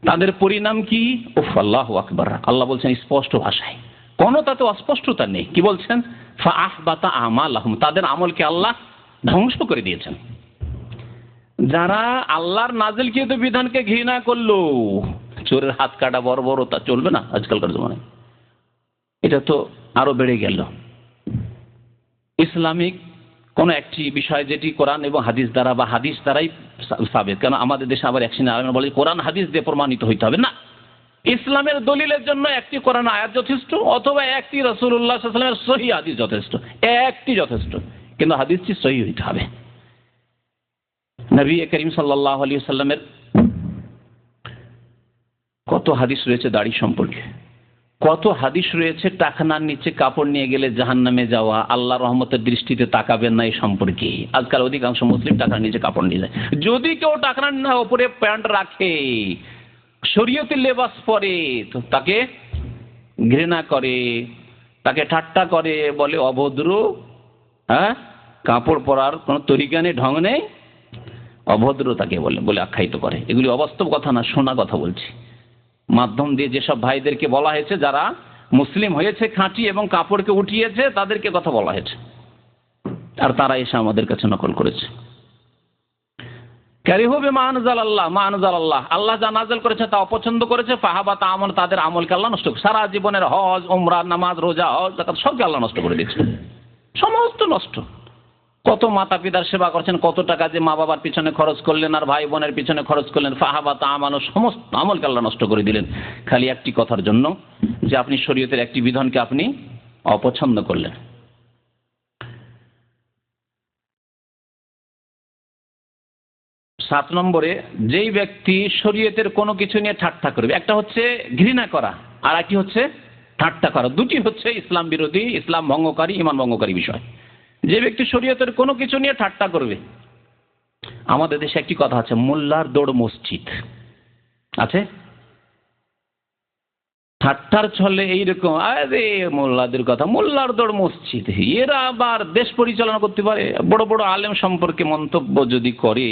তাদের পরিণাম কি? উফ, আল্লাহু আকবার। আল্লাহ বলছেন স্পষ্ট ভাষায়, কোনো তাতে অস্পষ্টতা নেই। কি বলছেন? ফাআহবাতা আমালাহুম, তাদের আমলকে আল্লাহ ধ্বংস করে দিয়েছেন। যারা আল্লাহর নাযিলকৃত বিধানকে ঘৃণা করলো, চোরের হাত কাটা বর্বরতা চলবে না আজকালকার জমানায়, এটা তো আরো বেড়ে গেল। ইসলামিক কোন একটি বিষয় যেটি কোরআন এবং হাদিস দ্বারা বা হাদিস দ্বারাই সাবেত, কেন আমাদের দেশে আবার এক শ্রেণীর আলেমরা বলে কোরআন হাদিস দিয়ে প্রমাণিত হইতে হবে, না, ইসলামের দলিলের জন্য একটি কোরআন আয়াত যথেষ্ট, অথবা একটি রাসূলুল্লাহ সাল্লাল্লাহু আলাইহি ওয়াসাল্লামের সহিহ হাদিস যথেষ্ট, একটি যথেষ্ট, কিন্তু হাদিসটি সহিহ হইতে হবে। নবী করিম সাল্লাল্লাহু আলাইহি ওয়াসাল্লামের কত হাদিস রয়েছে দাড়ি সম্পর্কে, কত হাদিস রয়েছে টাকনার নিচে কাপড় নিয়ে গেলে জাহান্নামে যাওয়া, আল্লাহর রহমতের দৃষ্টিতে তাকাবেন না এই সম্পর্কে। আজকাল অধিকাংশ মুসলিম টাকনার নিচে কাপড় নিয়ে যায়। যদি কেউ টাকনার উপরে প্যান্ট রাখে, শরীয়তের লেবাস পরে, তো তাকে ঘৃণা করে, তাকে ঠাট্টা করে, বলে অভদ্র, হ্যাঁ, কাপড় পরার কোনো তরিকা নেই, ঢং নেই, অভদ্র তাকে বলে আখ্যায়িত করে। এগুলি অবাস্তব কথা না, শোনা কথা বলছি। মাধ্যম দিয়ে যেসব ভাইদেরকে বলা হয়েছে যারা মুসলিম হয়েছে খাঁটি এবং কাপড়কে উঠিয়েছে, তাদেরকে কথা বলা হয়েছে, আর তারা এসে আমাদের কাছে নকল করেছে। কারিহু বিমা আনজালাল্লাহ, মা আনজালাল্লাহ, আল্লাহ যা নাযিল করেছে তা অপছন্দ করেছে। ফাহাবাতা আমল, তাদের আমলকে আল্লাহ নষ্ট করে, সারা জীবনের হজ, উমরা, নামাজ, রোজা, হজ, যাকাত সবকে আল্লাহ নষ্ট করে দিয়েছে, সমস্ত নষ্ট। কত মাতা পিতার সেবা করছেন, কত টাকা যে মা বাবার পিছনে খরচ করলেন আর ভাই বোনের পিছনে খরচ করলেন, ফাহাবাতা আমাল, সমস্ত আমলকে আল্লাহ নষ্ট করে দিলেন, খালি একটি কথার জন্য যে আপনি শরীয়তের একটি বিধানকে আপনি অপছন্দ করলেন। সাত নম্বরে, যেই ব্যক্তি শরীয়তের কোনো কিছু নিয়ে ঠাট্টা করবে, একটা হচ্ছে ঘৃণা করা আর একটি হচ্ছে ঠাট্টা করা, দুটি হচ্ছে ইসলাম বিরোধী, ইসলাম ভঙ্গকারী, ঈমান ভঙ্গকারী বিষয়। যে ব্যক্তি শরীয়তের কোনো কিছু নিয়ে ঠাট্টা করবে, আমাদের দেশে একটি কথা আছে, মোল্লার দৌড় মসজিদ আছে, ঠাট্টার ছলে এইরকম, আরে মোল্লাদের কথা, মোল্লার দৌড় মসজিদ, এরা আবার দেশ পরিচালনা করতে পারে। বড় বড় আলেম সম্পর্কে মন্তব্য যদি করে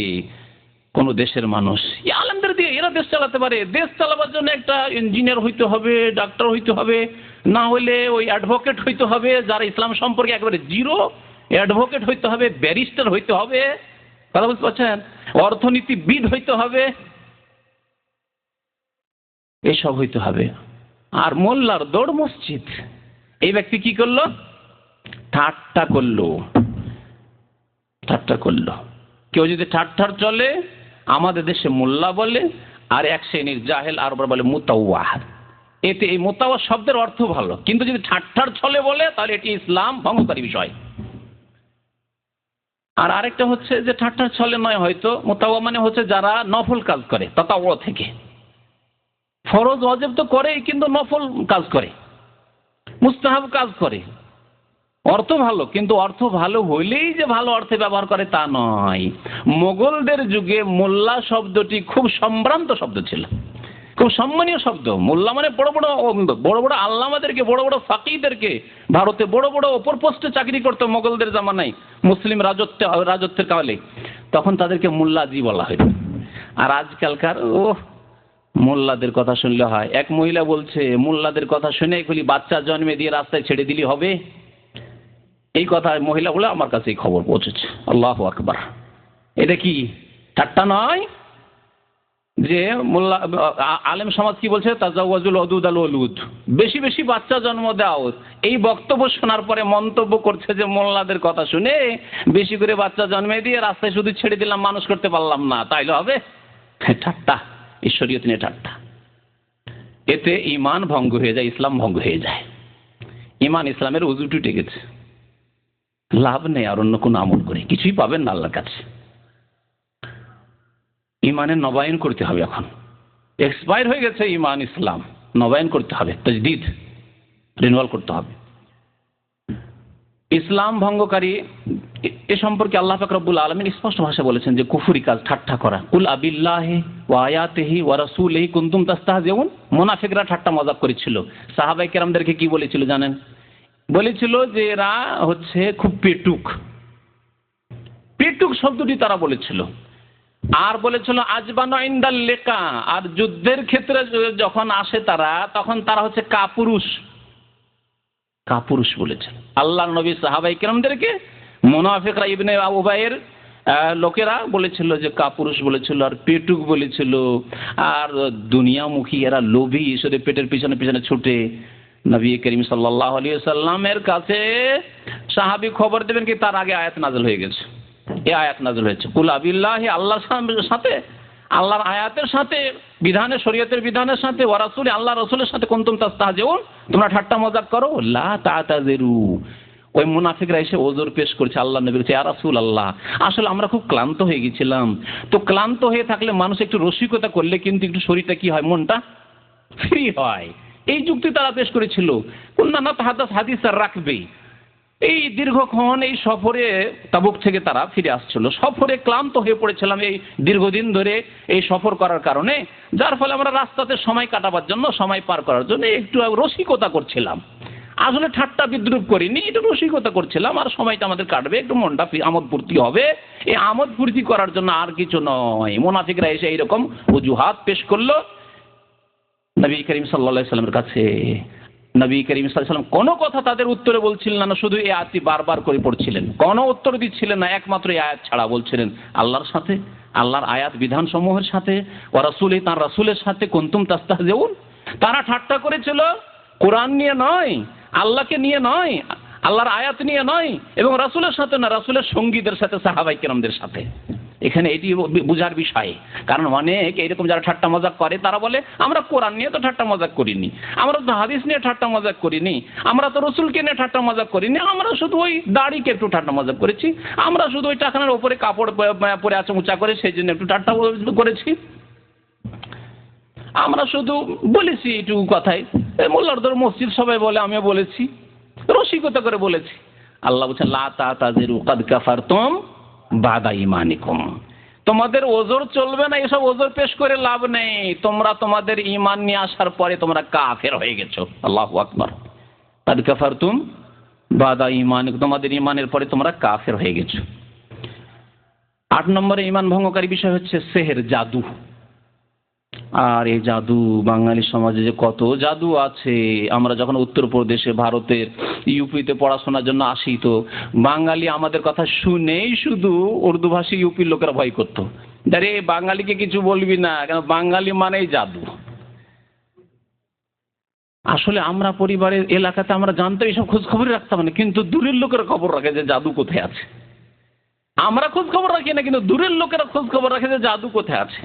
কোন দেশের মানুষ, এই আলেমদের দিয়ে এরা দেশ চালাতে পারে। দেশ চালাবার জন্য একটা ইঞ্জিনিয়ার হইতে হবে, ডাক্তার হইতে হবে, না হলে ওই অ্যাডভোকেট হইতে হবে, যারা ইসলাম সম্পর্কে একেবারে জিরো, অ্যাডভোকেট হইতে হবে, ব্যারিস্টার হইতে হবে, কথা বুঝতে পারছেন, অর্থনীতিবিদ হইতে হবে, এসব হইতে হবে। আর মোল্লার দৌড় মসজিদ। এই ব্যক্তি কি করলো? ঠাট্টা করলো। কেউ যদি ঠাট্টার চলে, আমাদের দেশে মোল্লা বলে, আর এক শ্রেণীর জাহেল আর বলে মুতাওয়া। এতে এই মুতাওয়া শব্দের অর্থ ভালো, কিন্তু যদি ঠাট্টার ছলে বলে তাহলে এটি ইসলাম ভঙ্গকারী বিষয়। আর আরেকটা হচ্ছে যে ঠাট্টার ছলে নয়, হয়তো মুতাওয়া মানে হচ্ছে যারা নফল কাজ করে, তাতাওয়া থেকে। ফরজ ওয়াজিব তো করে, কিন্তু নফল কাজ করে, মুস্তাহাব কাজ করে। অর্থ ভালো, কিন্তু অর্থ ভালো হইলেই যে ভালো অর্থে ব্যবহার করে তা নয়। মোগলদের যুগে মোল্লা শব্দটি খুব সম্ভ্রান্ত শব্দ ছিল, খুব সম্মানীয় শব্দ। মোল্লা মানে বড় বড় আল্লামাদেরকে, বড় বড় ফাকিহদেরকে ভারতে বড় বড় ওপর পোস্টে চাকরি করতো মোগলদের জামানায়, মুসলিম রাজত্বের কালে, তখন তাদেরকে মোল্লাজি বলা হইত। আর আজকালকার মোল্লাদের কথা শুনলে হয়। এক মহিলা বলছে, মোল্লাদের কথা শুনে এগুলি বাচ্চা জন্মে দিয়ে রাস্তায় ছেড়ে দিলি হবে। এই কথা মহিলা বলে আমার কাছে এই খবর পৌঁছেছে। আল্লাহু আকবার। এটা কি ঠাট্টা নয়? যে মোল্লা আলেম সমাজ কি বলছে? তাজাওয়াজুল ওদুদ আল ওলুদ, বেশি বেশি বাচ্চা জন্ম দাও। এই বক্তব্য শোনার পরে মন্তব্য করছে যে মোল্লাদের কথা শুনে বেশি করে বাচ্চা জন্মে দিয়ে রাস্তায় শুধু ছেড়ে দিলাম, মানুষ করতে পারলাম না, তাইলে হবে? ঠাট্টা, ঈশ্বরীয়ত নিয়ে ঠাট্টা। এতে ইমান ভঙ্গ হয়ে যায়, ইসলাম ভঙ্গ হয়ে যায়। ইমান ইসলামের উজু টুটে গেছে, লাভ নেই আর অন্য কোনো আমল করে, কিছুই পাবেন না আল্লাহর কাছে। ইমানের নবায়ন করতে হবে। এখন এক্সপায়ার হয়ে গেছে ইমান, ইসলাম নবায়ন করতে হবে, তাজদীদ, রিনিউয়াল করতে হবে। ইসলাম ভঙ্গকারী এ সম্পর্কে আল্লাহ পাক রব্বুল আলামিন স্পষ্ট ভাষায় বলেছেন যে কুফরি কাজ, ঠাট্টা করা। কুল আবিল্লাহি ওয়া আয়াতিহি ওয়া রাসূলিহি কুনতুম তাস্তাহজিউন। মুনাফিকরা ঠাট্টা মজাক করেছিল। সাহাবায়ে কেরামদেরকে কি বলেছিল জানেন? বলেছিল যে এরা হচ্ছে খুব পেটুক। পেটুক শব্দটি তারা বলেছিল। আর বলেছিল আজবানু ইনদাল লিকা, আর যুদ্ধের ক্ষেত্রে যখন আসে তারা, তখন তারা হচ্ছে কাপুরুষ। কাপুরুষ বলেছেন আল্লাহর নবী সাহাবায়ে কেরামদেরকে। মুনাফিকরা ইবনে উবাইয়ের লোকেরা বলেছিল যে কাপুরুষ বলেছিল, আর পেটুক বলেছিল, আর দুনিয়ামুখী, এরা লোভী, ঈশ্বরের পেটের পিছনে পিছনে ছুটে। নবী করিম সাল্লাল্লাহু আলাইহি ওয়াসাল্লামের কাছে সাহাবী খবর দেবেন কি তার আগে আয়াত নাযিল হয়ে গেছে। এই আয়াত নাযিল হয়েছে, কুল আবিল্লাহি, আল্লাহর সাথে, আল্লাহর আয়াতের সাথে, বিধানের, শরীয়তের বিধানের সাথে, ওয়া রাসূলি, আল্লাহ রাসূলের সাথে কুনতুম তাস্তাহজিউন, তোমরা ঠাট্টা মজাক করো। লা তা'তাযিরু। ওই মুনাফিকরা এসে ওযর পেশ করছে আল্লাহর নবীর কাছে, ইয়া রাসূলুল্লাহ, আসলে আমরা খুব ক্লান্ত হয়ে গেছিলাম। তো ক্লান্ত হয়ে থাকলে মানুষ একটু রসিকতা করলে কিন্তু একটু শরীরটা কি হয়, মনটা ফ্রি হয়। এই যুক্তি তারা পেশ করেছিল। কুননা নাতাহাদাস হাদিসার রাকবি। এই দীর্ঘক্ষণ এই সফরে, তাবুক থেকে তারা ফিরে আসছিল, সফরে ক্লান্ত হয়ে পড়েছিলাম এই দীর্ঘদিন ধরে এই সফর করার কারণে, যার ফলে আমরা রাস্তাতে সময় কাটাবার জন্য, সময় পার করার জন্য একটু রসিকতা করছিলাম। আসলে ঠাট্টা বিদ্রুপ করিনি, একটু রসিকতা করছিলাম, আর সময়টা আমাদের কাটবে, একটু মনটা আমোদ ফুর্তি হবে। এই আমোদ ফুর্তি করার জন্য আর কিছু নয়। মুনাফিকরা এসে এইরকম অজুহাত পেশ করলো নবী করিম সাল্লাল্লাহু আলাইহি ওয়াসাল্লামের কাছে। নবী করিম সাল্লাল্লাহু আলাইহি ওয়াসাল্লাম কোনো কথা তাদের উত্তরে বলছিলেন না, শুধু এই আয়াতটি বারবার করে পড়ছিলেন, কোনো উত্তর দিচ্ছিলেন না, একমাত্র এই আয়াত ছাড়া বলছিলেন আল্লাহর সাথে, আল্লাহর আয়াত বিধান সমূহের সাথে, ওয়া রাসূলি, তার রাসূলের সাথে কুনতুম তাস্তাহজিউন। তারা ঠাট্টা করেছিল কোরআন নিয়ে নয়, আল্লাহকে নিয়ে নয়, আল্লাহর আয়াত নিয়ে নয়, এবং রাসূলের সাথে না, রাসূলের সঙ্গীদের সাথে, সাহাবায়ে কেরামদের সাথে। এখানে এটি বোঝার বিষয়। কারণ অনেক এইরকম যারা ঠাট্টা মজাক করে তারা বলে আমরা কোরআন নিয়ে তো ঠাট্টা মজাক করিনি, আমরা তো হাদিস নিয়ে ঠাট্টা মজাক করিনি, আমরা তো রসুলকে নিয়ে ঠাট্টা মজাক করিনি, আমরা শুধু ওই দাড়িকে একটু ঠাট্টা মজাক করেছি, আমরা শুধু ওই টাকার উপরে কাপড় পরে আছে উঁচা করে সেই জন্য একটু ঠাট্টা করেছি, আমরা শুধু বলেছি একটু কথায়, মোল্লার দর মসজিদ সবাই বলে, আমিও বলেছি, রসিকতা করে বলেছি। আল্লাহ বলছেন লা তা'তাযিরু কাদ কাফারতুম বাদা ঈমানিকুম। তোমাদের ওজর চলবে না, এসব ওজর পেশ করে লাভ নেই। তোমরা তোমাদের ঈমান নিয়ে আসার পরে তোমরা কাফের হয়ে গেছো। আল্লাহু আকবার। কাদ কাফারতুম বাদা ঈমানিকুম, তোমাদের ঈমানের পরে তোমরা কাফের হয়ে গেছো। 8 নম্বরে ঈমান ভঙ্গকারী বিষয় হচ্ছে সেহের, জাদু। আর এই জাদু, বাঙালি সমাজে যে কত জাদু আছে। আমরা যখন উত্তরপ্রদেশে, ভারতের ইউপিতে পড়াশোনার জন্য আসি, তো বাঙালি আমাদের কথা শুনেই শুধু উর্দুভাষী ইউপির লোকেরা ভয় করতো, আরে বাঙালিকে কিছু বলবি না, কেন বাঙালি মানেই জাদু। আসলে আমরা পরিবারের এলাকাতে আমরা জানতাম, এইসব খোঁজ খবরই রাখতাম না, কিন্তু দূরের লোকেরা খবর রাখে যে জাদু কোথায় আছে। আমরা খোঁজ খবর রাখি না, কিন্তু দূরের লোকেরা খোঁজ খবর রাখে যে জাদু কোথায় আছে।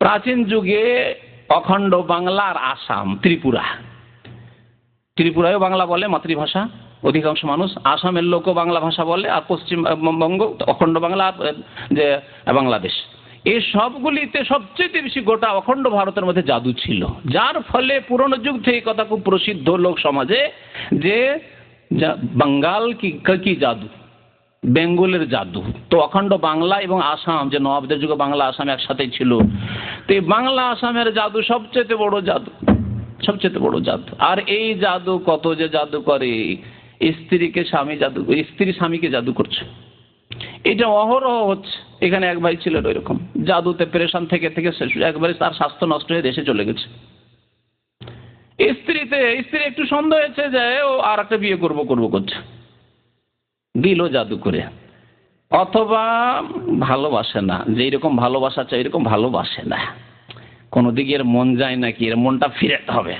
প্রাচীন যুগে অখণ্ড বাংলা আর আসাম, ত্রিপুরায়ও বাংলা বলে মাতৃভাষা অধিকাংশ মানুষ, আসামের লোকও বাংলা ভাষা বলে, আর পশ্চিমবঙ্গ অখণ্ড বাংলা, যে বাংলাদেশ, এই সবগুলিতে সবচেয়ে বেশি গোটা অখণ্ড ভারতের মধ্যে জাদু ছিল। যার ফলে পুরনো যুগ থেকে কথা খুব প্রসিদ্ধ লোক সমাজে যে বাঙ্গাল কি জাদু, বেঙ্গলের জাদু। তো অখণ্ড বাংলা এবং আসাম, যে নবাবদের যুগে বাংলা আসাম একসাথে ছিল, তো এই বাংলা আসামের জাদু সবচেয়ে বড় জাদু, সবচেয়ে বড় জাদু। আর এই জাদু কত যে জাদু করে, স্ত্রীকে স্বামী জাদু, স্ত্রী স্বামীকে জাদু করছে, এটা অহরহ হচ্ছে। এখানে এক ভাই ছিল ওইরকম, জাদুতে পেরেশান থেকে থেকে একবারে তার স্বাস্থ্য নষ্ট হয়ে দেশে চলে গেছে। স্ত্রী একটু সন্দেহ হয়েছে যে ও আর একটা বিয়ে করবো করছে, দিল জাদু করে। অথবা ভালোবাসে না, যে এরকম ভালোবাসা চাই এরকম ভালোবাসে না, কোনো দিকে এর মন যায় নাকি, এর মনটা ফিরাতে হবে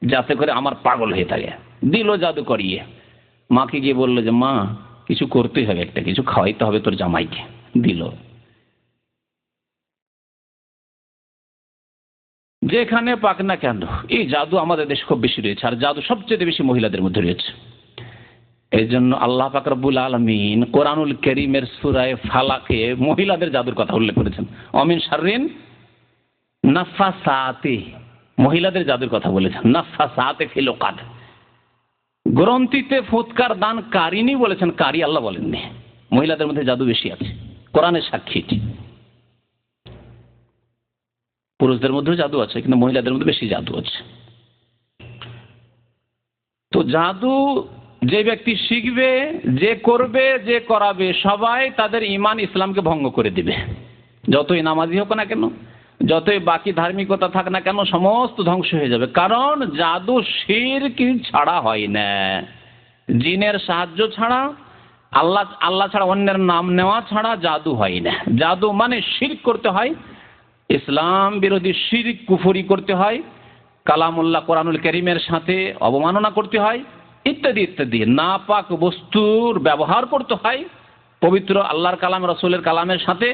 যাতে করে আমার পাগল হয়ে থাকে, দিল জাদু করিয়ে। মাকে গিয়ে বললো যে মা কিছু করতেই হবে, একটা কিছু খাওয়াইতে হবে তোর জামাইকে, দিল। যেখানে পাক না কেন, এই জাদু আমাদের দেশে খুব বেশি রয়েছে, আর জাদু সবচেয়ে বেশি মহিলাদের মধ্যে রয়েছে। এই জন্য আল্লাহ পাক রব্বুল আলামিন কোরআনুল কারীমের সূরা ফালাকে মহিলাদের জাদুর কথা উল্লেখ করেছেন, অমিন শাররিন নাফাসাতি, মহিলাদের জাদুর কথা বলেছেন, নাফাসাতি ফিল উকাদ, গ্রন্থিতে ফুৎকার দান কারিনী বলেছেন, কারি আল্লাহ বলেননি। মহিলাদের মধ্যে জাদু বেশি আছে, কোরআনের সাক্ষী। পুরুষদের মধ্যেও জাদু আছে, কিন্তু মহিলাদের মধ্যে বেশি জাদু আছে। তো জাদু যে ব্যক্তি শিখবে, যে করবে, যে করাবে, সবাই তাদের ঈমান ইসলামকে ভঙ্গ করে দিবে। যতই নামাজি হোক না কেন, যতই বাকি ধার্মিকতা থাক না কেন, সমস্ত ধ্বংস হয়ে যাবে। কারণ জাদু শিরক ছাড়া হয় না, জিনের সাহায্য ছাড়া, আল্লাহ ছাড়া অন্যের নাম নেওয়া ছাড়া জাদু হয় না। জাদু মানে শিরক করতে হয়, ইসলাম বিরোধী শিরক কুফরি করতে হয়, কালামুল্লাহ কোরআনুল কারীমের সাথে অবমাননা করতে হয়, ইত্যাদি ইত্যাদি। নাপাক বস্তুর ব্যবহার করতে হয় পবিত্র আল্লাহর কালাম, রাসূলের কালামের সাথে,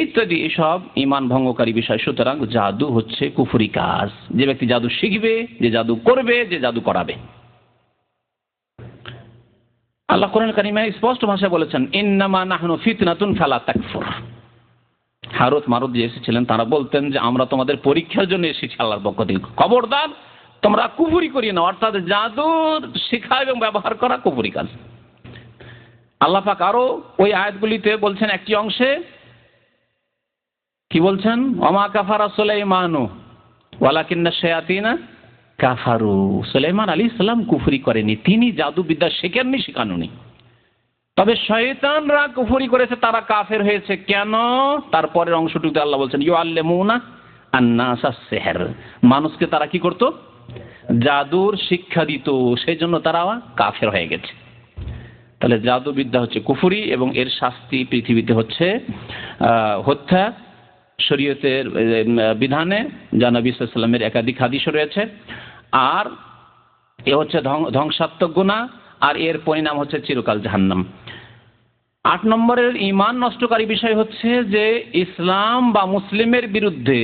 ইত্যাদি, এসব ঈমান ভঙ্গকারী বিষয়। সুতরাং জাদু হচ্ছে কুফরি কাজ। যে ব্যক্তি জাদু শিখবে, যে জাদু করবে, যে জাদু করাবে, আল্লাহ কোরআনুল কারীমে স্পষ্ট ভাষায় বলেছেন, ইন্নামা নাহনু ফিতনাতুন ফালা তাকফুর। হারুত মারুত যে এসেছিলেন তারা বলতেন যে আমরা তোমাদের পরীক্ষার জন্য এসেছি আল্লাহর পক্ষ থেকে, খবরদার তোমরা কুফরি করিয়ে নাও। অর্থাৎ জাদুর শেখা এবং ব্যবহার করা কুফরি কাজ। আল্লাহ পাক আরো ওই আয়াতগুলিতে বলছেন, একটি অংশে কি বলছেন, ওমা কাফারা সুলাইমানু ওয়ালাকিন্না শায়াতিনা কাফারু। সুলাইমান আলাইহিস সালাম কুফরি করেনি, তিনি জাদুবিদ্যা শেখেননি, শেখাননি, তবে শয়তানরা কুফরি করেছে, তারা কাফের হয়েছে। কেন? তারপরের অংশটুকুতে আল্লাহ বলছেন, ইউআল্লিমুনা আন-নাসাস সিহর, মানুষকে তারা কি করত? জাদুর শিক্ষা দিত, সেই জন্য তারা কাফের হয়ে গেছে। তাহলে জাদুবিদ্যা হচ্ছে কুফরি এবং এর শাস্তি পৃথিবীতে হচ্ছে হত্যা। শরীয়তের বিধানে যা নবী সাল্লাল্লাহু আলাইহি ওয়াসাল্লামের একাধিক হাদিস রয়েছে। আর এ হচ্ছে ধ্বংসাত্মক গুনাহ, আর এর পরিণাম হচ্ছে চিরকাল জাহান্নাম। 8 নম্বরের ঈমান নষ্টকারী বিষয় হচ্ছে যে ইসলাম বা মুসলিমের বিরুদ্ধে,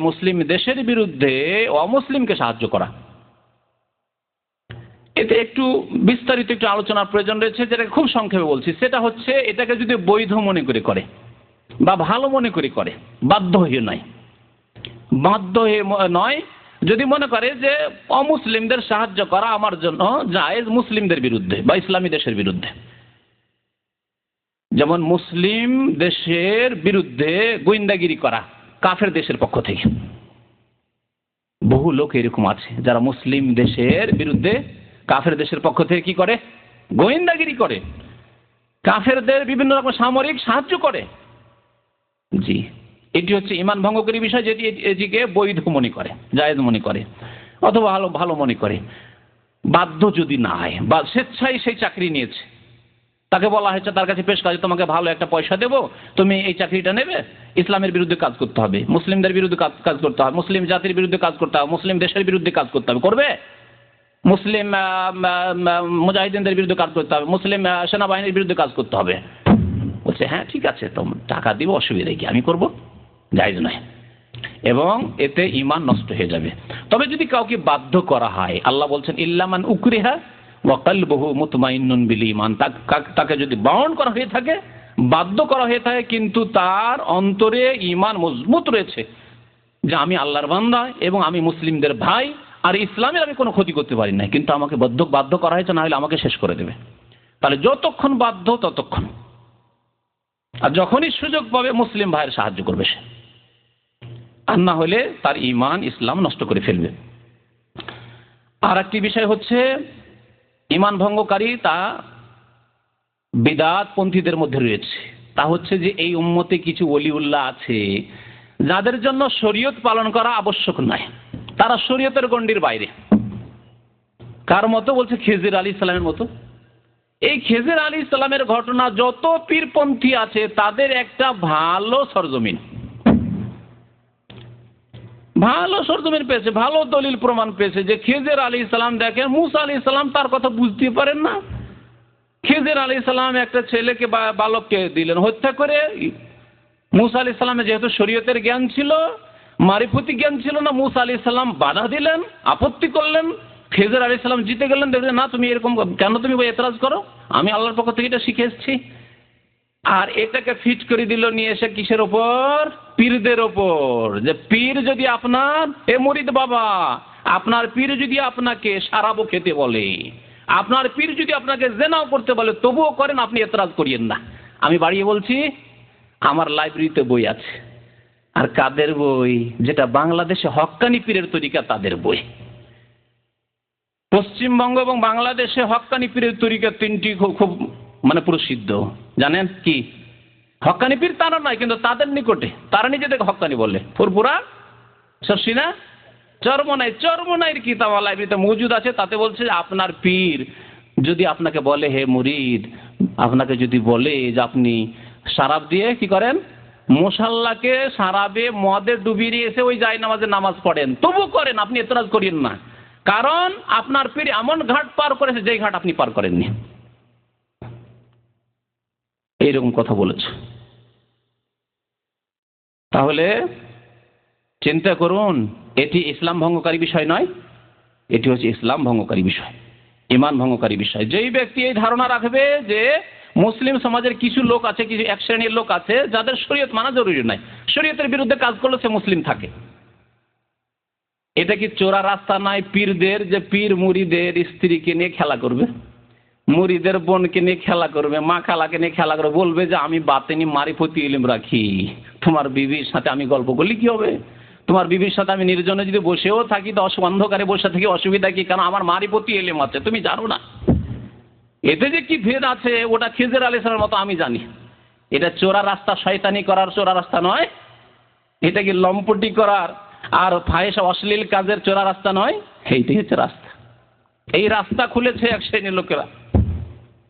মুসলিম দেশের বিরুদ্ধে অমুসলিমকে সাহায্য করা। এতে একটু বিস্তারিত একটু আলোচনার প্রয়োজন রয়েছে, যেটা খুব সংক্ষেপে বলছি। সেটা হচ্ছে এটাকে যদি বৈধ মনে করে বা ভালো মনে করে, বাধ্য হয়ে নয়, যদি মনে করে যে অমুসলিমদের সাহায্য করা আমার জন্য জায়েজ মুসলিমদের বিরুদ্ধে বা ইসলামী দেশের বিরুদ্ধে। যেমন মুসলিম দেশের বিরুদ্ধে গোয়েন্দাগিরি করা কাফের দেশের পক্ষ থেকে। বহু লোক এরকম আছে যারা মুসলিম দেশের বিরুদ্ধে কাফের দেশের পক্ষ থেকে কি করে? গোয়েন্দাগিরি করে, কাফেরদের বিভিন্ন রকম সামরিক সাহায্য করে। জি, এটি হচ্ছে ঈমান ভঙ্গকারী বিষয়, যেটি এটিকে বৈধ মনে করে, জায়েজ মনে করে, অথবা ভালো মনে করে। বাধ্য যদি না হয় বা স্বেচ্ছায় সেই চাকরি নিয়েছে, তাকে বলা হয়েছে, তার কাছে পেশ কাজে তোমাকে ভালো একটা পয়সা দেবো, তুমি এই চাকরিটা নেবে, ইসলামের বিরুদ্ধে কাজ করতে হবে, মুসলিমদের বিরুদ্ধে কাজ করতে হবে, মুসলিম জাতির বিরুদ্ধে কাজ করতে হবে, মুসলিম দেশের বিরুদ্ধে কাজ করতে হবে, করবে? মুসলিম মুজাহিদিনদের বিরুদ্ধে কাজ করতে হবে, মুসলিম সেনাবাহিনীর বিরুদ্ধে কাজ করতে হবে। বলছে হ্যাঁ ঠিক আছে, তো টাকা দিব, অসুবিধা কি, আমি করব, জায়েজ নয়, এবং এতে ঈমান নষ্ট হয়ে যাবে। তবে যদি কাউকে বাধ্য করা হয়, আল্লাহ বলছেন ইল্লা মান উকরিহা ওয়া কলবুহু মুতমাইন্নুন বিল ঈমান, তাকে যদি বারণ করা হয়ে থাকে, বাধ্য করা হয়ে থাকে, কিন্তু তার অন্তরে ঈমান মজবুত রয়েছে যে আমি আল্লাহর বান্দা এবং আমি মুসলিমদের ভাই, আর ইসলামের আমি কোনো ক্ষতি করতে পারি না, কিন্তু আমাকে বাধ্য করা হয়েছে, না হলে আমাকে শেষ করে দেবে। তাহলে যতক্ষণ বাধ্য ততক্ষণ, আর যখনই সুযোগ পাবে মুসলিম ভাইয়ের সাহায্য করবে সে, আর না হলে তার ঈমান ইসলাম নষ্ট করে ফেলবে। আর একটি বিষয় হচ্ছে ঈমান ভঙ্গকারী তা বিদআত পন্থীদের মধ্যে রয়েছে। তা হচ্ছে যে এই উম্মতে কিছু ওলিউল্লাহ আছে যাদের জন্য শরীয়ত পালন করা আবশ্যক নয়, তারা শরীয়তের গণ্ডির বাইরে। কার মতো? বলছে খিজির আলাইহিস সালামের মতো। এই খিজির আলাইহিস সালামের ঘটনা যত পীরপন্থী আছে তাদের একটা ভালো সরজমিন পেয়েছে, ভালো দলিল প্রমাণ পেয়েছে যে খিজির আলাইহিস সালাম, দেখেন মুসা আলাইহিস সালাম তার কথা বুঝতে পারেন না, খিজির আলাইহিস সালাম একটা ছেলেকে বালককে দিলেন হত্যা করে। মুসা আলাইহিস সালামের যেহেতু শরীয়তের জ্ঞান ছিল, মারিফতি জ্ঞান ছিল না, মুসা আলাইহিস সালাম বাধা দিলেন, আপত্তি করলেন, খিজির আলাইহিস সালাম জিতে গেলেন, দেখলেন না তুমি এরকম কেন, তুমি এতরাজ করো, আমি আল্লাহর পক্ষ থেকে এটা শিখে এসেছি। আর এটাকে ফিট করে দিল নিয়ে এসে কিসের ওপর? পীরদের ওপর। যে পীর যদি আপনার, এ মুরিদ বাবা, আপনার পীর যদি আপনাকে শারাবও খেতে বলে, আপনার পীর যদি আপনাকে জেনাও করতে বলে, তবুও করেন, আপনি এতরাজ করিয়েন না। আমি বাড়িয়ে বলছি, আমার লাইব্রেরিতে বই আছে, আর কাদের বই? যেটা বাংলাদেশে হক্কানি পীরের তরিকা, তাদের বই। পশ্চিমবঙ্গ এবং বাংলাদেশে হক্কানি পীরের তরিকা তিনটি খুব প্রসিদ্ধ। জানেন কি? হক্কানি পীর তারা নয়, কিন্তু তাদের নিকটে তারা নিজেদেরকে হক্কানি বলে। ফুরপুরা, শর্ষিনা, চরমনাইয়ের কিতাব লাইব্রেরিতে মজুদ আছে। তাতে বলছে যে আপনার পীর যদি আপনাকে বলে, হে মুরিদ, আপনাকে যদি বলে যে আপনি শারাব দিয়ে কি করেন, মুসাল্লাকে শারাবে মদে ডুবিয়ে এসে ওই যায় নামাজে নামাজ পড়েন, তবু করেন, আপনি এতরাজ করিয়েন না, কারণ আপনার পীর এমন ঘাট পার করেছে যেই ঘাট আপনি পার করেননি। এইরকম কথা বলেছে। তাহলে চিন্তা করুন, এটি ইসলাম ভঙ্গকারী বিষয় নয়, এটি হচ্ছে ইসলাম ভঙ্গকারী বিষয়, ঈমান ভঙ্গকারী বিষয়। যেই ব্যক্তি এই ধারণা রাখবে যে মুসলিম সমাজের কিছু লোক আছে, কিছু এক শ্রেণীর লোক আছে যাদের শরীয়ত মানা জরুরি নয়, শরীয়তের বিরুদ্ধে কাজ করলে সে মুসলিম থাকে, এটা কি চোরা রাস্তা নয় পীরদের? যে পীর মুরিদের স্ত্রীকে নিয়ে খেলা করবে, মুরিদের বোনকে নিয়ে খেলা করবে, মা খালাকে নিয়ে খেলা করবে, বলবে যে আমি বাতেনি মারিফতি ইলম রাখি, তোমার বিবির সাথে আমি গল্প করলে কি হবে? তোমার বিবির সাথে আমি নির্জনে যদি বসেও থাকি, তো অন্ধকারে বসে থাকি, অসুবিধা কি? কারণ আমার মারিফতি ইলম আছে, তুমি জানো না। এতে যে কি ভেদ আছে ওটা খিজির আলাইহিস সালামের মতো আমি জানি। এটা চোরা রাস্তা, শয়তানি করার চোরা রাস্তা নয়, এটা কি লম্পটি করার আর ফাহেসা অশ্লীল কাজের চোরা রাস্তা নয়, এইটাই হচ্ছে রাস্তা। এই রাস্তা খুলেছে এক শ্রেণীর লোকেরা,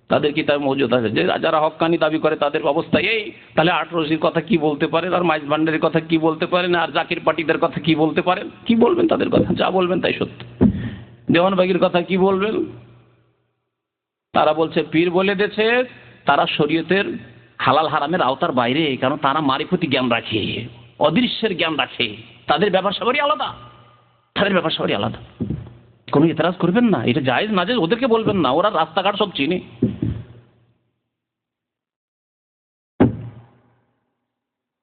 তাদের কিতাব মজুদ আছে। যে যারা হক্কানি দাবি করে তাদের অবস্থা এই, তাহলে আটরশির কথা কি বলতে পারেন, আর মাইজ ভান্ডারের কথা কি বলতে পারেন, আর জাকির পাটিদের কথা কি বলতে পারেন? কি বলবেন তাদের কথা? যা বলবেন তাই সত্য। দেওয়ানবাগির কথা কি বলবেন? তারা বলছে পীর বলে দিয়েছে, তারা শরীয়তের হালাল হারামের আওতার বাইরে, কারণ তারা মারিফতি জ্ঞান রাখে, অদৃশ্যের জ্ঞান রাখে, তাদের ব্যাপার সবারই আলাদা, কোনো এতরাজ করবেন না, এটা জায়েজ না জায়েজ ওদেরকে বলবেন না, ওরা রাস্তাঘাট সব চিনে।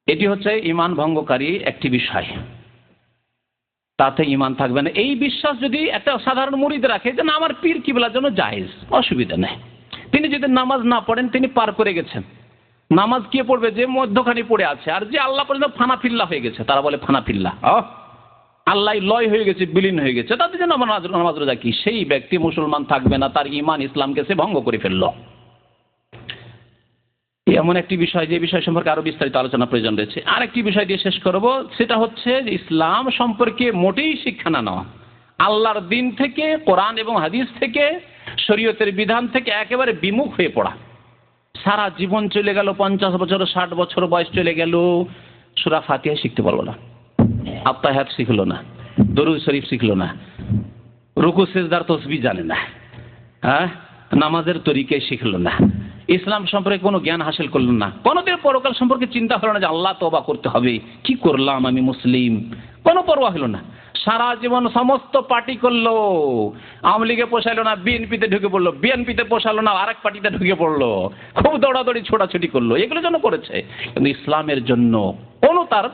এটি হচ্ছে ঈমান ভঙ্গকারী একটি বিষয়, তাতে ঈমান থাকবে না। এই বিশ্বাস যদি একটা সাধারণ মুরিদ রাখে যে না আমার পীর কিবলার জন্য জায়েজ, অসুবিধা নেই, তিনি যদি নামাজ না পড়েন তিনি পার করে গেছেন, নামাজ কে পড়বে? যে মধ্যখানে পড়ে আছে, আর যে আল্লাহ পর্যন্ত ফানাফিল্লা হয়ে গেছে, তারা বলে ফানাফিল্লা, আল্লাহ লয় হয়ে গেছে, বিলীন হয়ে গেছে, তাদের জন্য আমার নামাজ রোজা কি? সেই ব্যক্তি মুসলমান থাকবে না, তার ঈমান ইসলামকে সে ভঙ্গ করে ফেলল। এমন একটি বিষয়, যে বিষয় সম্পর্কে আরো বিস্তারিত আলোচনা প্রয়োজন রয়েছে। আর একটি বিষয় দিয়ে শেষ করব, সেটা হচ্ছে যে ইসলাম সম্পর্কে মোটেই শিক্ষা না নেওয়া, আল্লাহর দিন থেকে, কোরআন এবং হাদিস থেকে, শরীয়তের বিধান থেকে একেবারে বিমুখ হয়ে পড়া। সারা জীবন চলে গেল, 50 বছর 60 বছর বয়স চলে গেল, সূরা ফাতিহা শিখতে পারলো না, আত্তাহিয়াত শিখলো না, দরুদ শরীফ শিখলো না, রুকু সিজদার তাসবিহ জানে না, নামাজের তরিকায় শিখলো না, ইসলাম সম্পর্কে কোনো জ্ঞান হাসিল করলো না, কোনোদিন পরকাল সম্পর্কে চিন্তা হলো না যে আল্লাহ তওবা করতে হবে, কি করলাম আমি মুসলিম, কোনো পরোয়া হলো না। সারা জীবন সমস্ত পার্টি করলো, আওয়ামী লীগে পোষাইলো না, বিএনপিতে ঢুকে পড়লো, বিএনপিতে পোষালো না, আরেক পার্টিতে ঢুকে পড়লো, খুব দৌড়াদৌড়ি ছোটাছুটি করলো, এগুলোর জন্য করেছে, কিন্তু ইসলামের জন্য কোনো তার